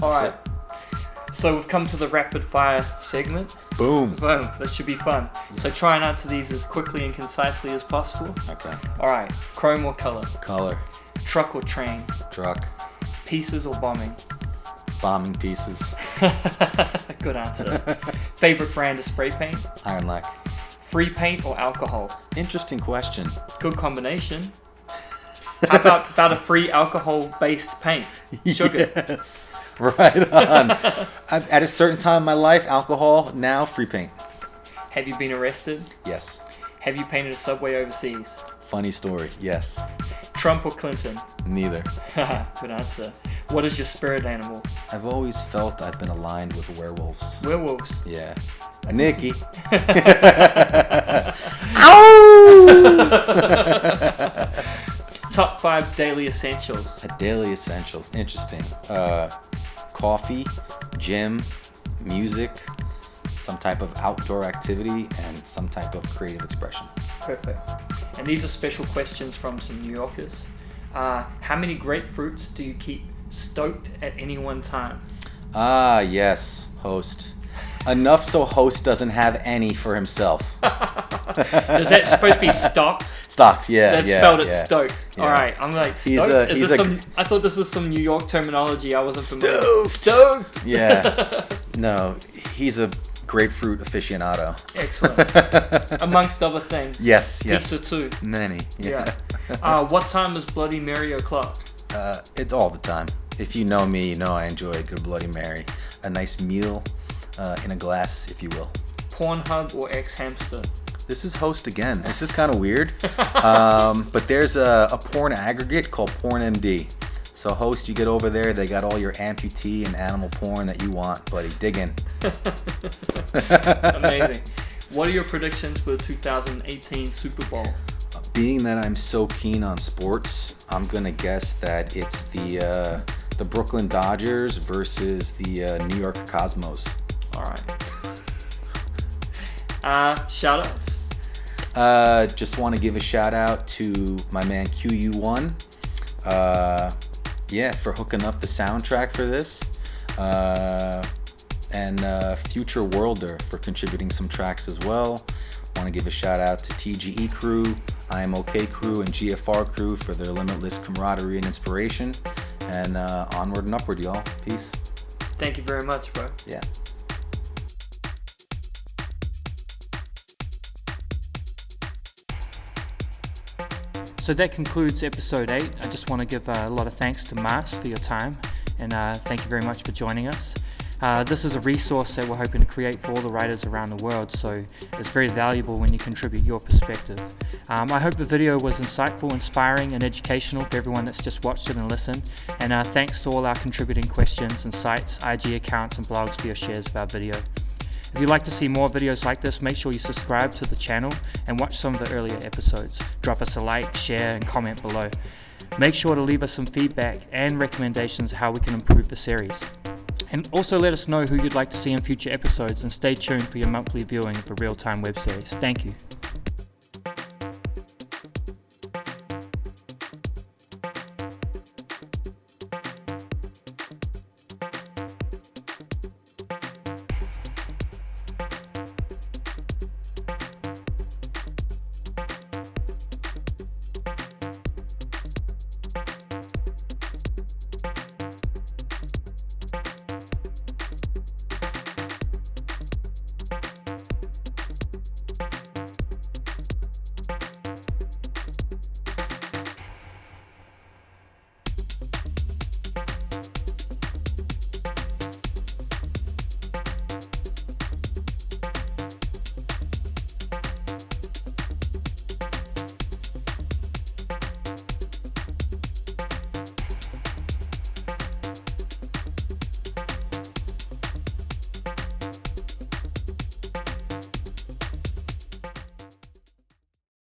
All right. So we've come to the rapid fire segment. Boom. This should be fun. So try and answer these as quickly and concisely as possible. Okay. All right. Chrome or color? Color. Truck or train? Truck. Pieces or bombing? Bombing pieces. Good answer. Favorite brand of spray paint? Iron Lac. Free paint or alcohol? Interesting question. Good combination. How about a free alcohol-based paint? Sugar. Yes. Right on. At a certain time in my life, alcohol, now free paint. Have you been arrested? Yes. Have you painted a subway overseas? Funny story, yes. Trump or Clinton? Neither. Good answer. What is your spirit animal? I've always felt I've been aligned with werewolves. Werewolves. Yeah. Nikki. Ow! Top 5 daily essentials. Daily essentials. Interesting. Coffee, gym, music, some type of outdoor activity, and some type of creative expression. Perfect. And these are special questions from some New Yorkers. How many grapefruits do you keep stoked at any one time? Yes, host. Enough so host doesn't have any for himself. Is that supposed to be stocked? Stocked, yeah. They've yeah, spelled it yeah. stoked. Yeah. All right, I'm like, stoked? I thought this was some New York terminology I wasn't familiar with. Stoked! Yeah. No, he's a grapefruit aficionado. Excellent. Amongst other things. Yes. Pizza too. Many. Yeah. What time is Bloody Mary o'clock? It's all the time. If you know me, you know I enjoy a good Bloody Mary. A nice meal in a glass, if you will. Pornhub or X-Hamster? This is host again. This is kind of weird. But there's a porn aggregate called PornMD. So host, you get over there, they got all your amputee and animal porn that you want, buddy. Dig in. Amazing. What are your predictions for the 2018 Super Bowl? Being that I'm so keen on sports, I'm gonna guess that it's the Brooklyn Dodgers versus the New York Cosmos. All right. Shout outs. Just want to give a shout out to my man One. For hooking up the soundtrack for this. And Future Worlder for contributing some tracks as well. Want to give a shout out to TGE crew, IMOK crew, and GFR crew for their limitless camaraderie and inspiration. And onward and upward, y'all. Peace. Thank you very much, bro. Yeah. So that concludes episode 8. I just want to give a lot of thanks to Mast for your time, and thank you very much for joining us. This is a resource that we're hoping to create for all the writers around the world, so it's very valuable when you contribute your perspective. I hope the video was insightful, inspiring, and educational for everyone that's just watched it and listened, and thanks to all our contributing questions and sites, IG accounts, and blogs for your shares of our video. If you'd like to see more videos like this, make sure you subscribe to the channel and watch some of the earlier episodes. Drop us a like, share, and comment below. Make sure to leave us some feedback and recommendations how we can improve the series. And also let us know who you'd like to see in future episodes, and stay tuned for your monthly viewing of a real-time web series. Thank you.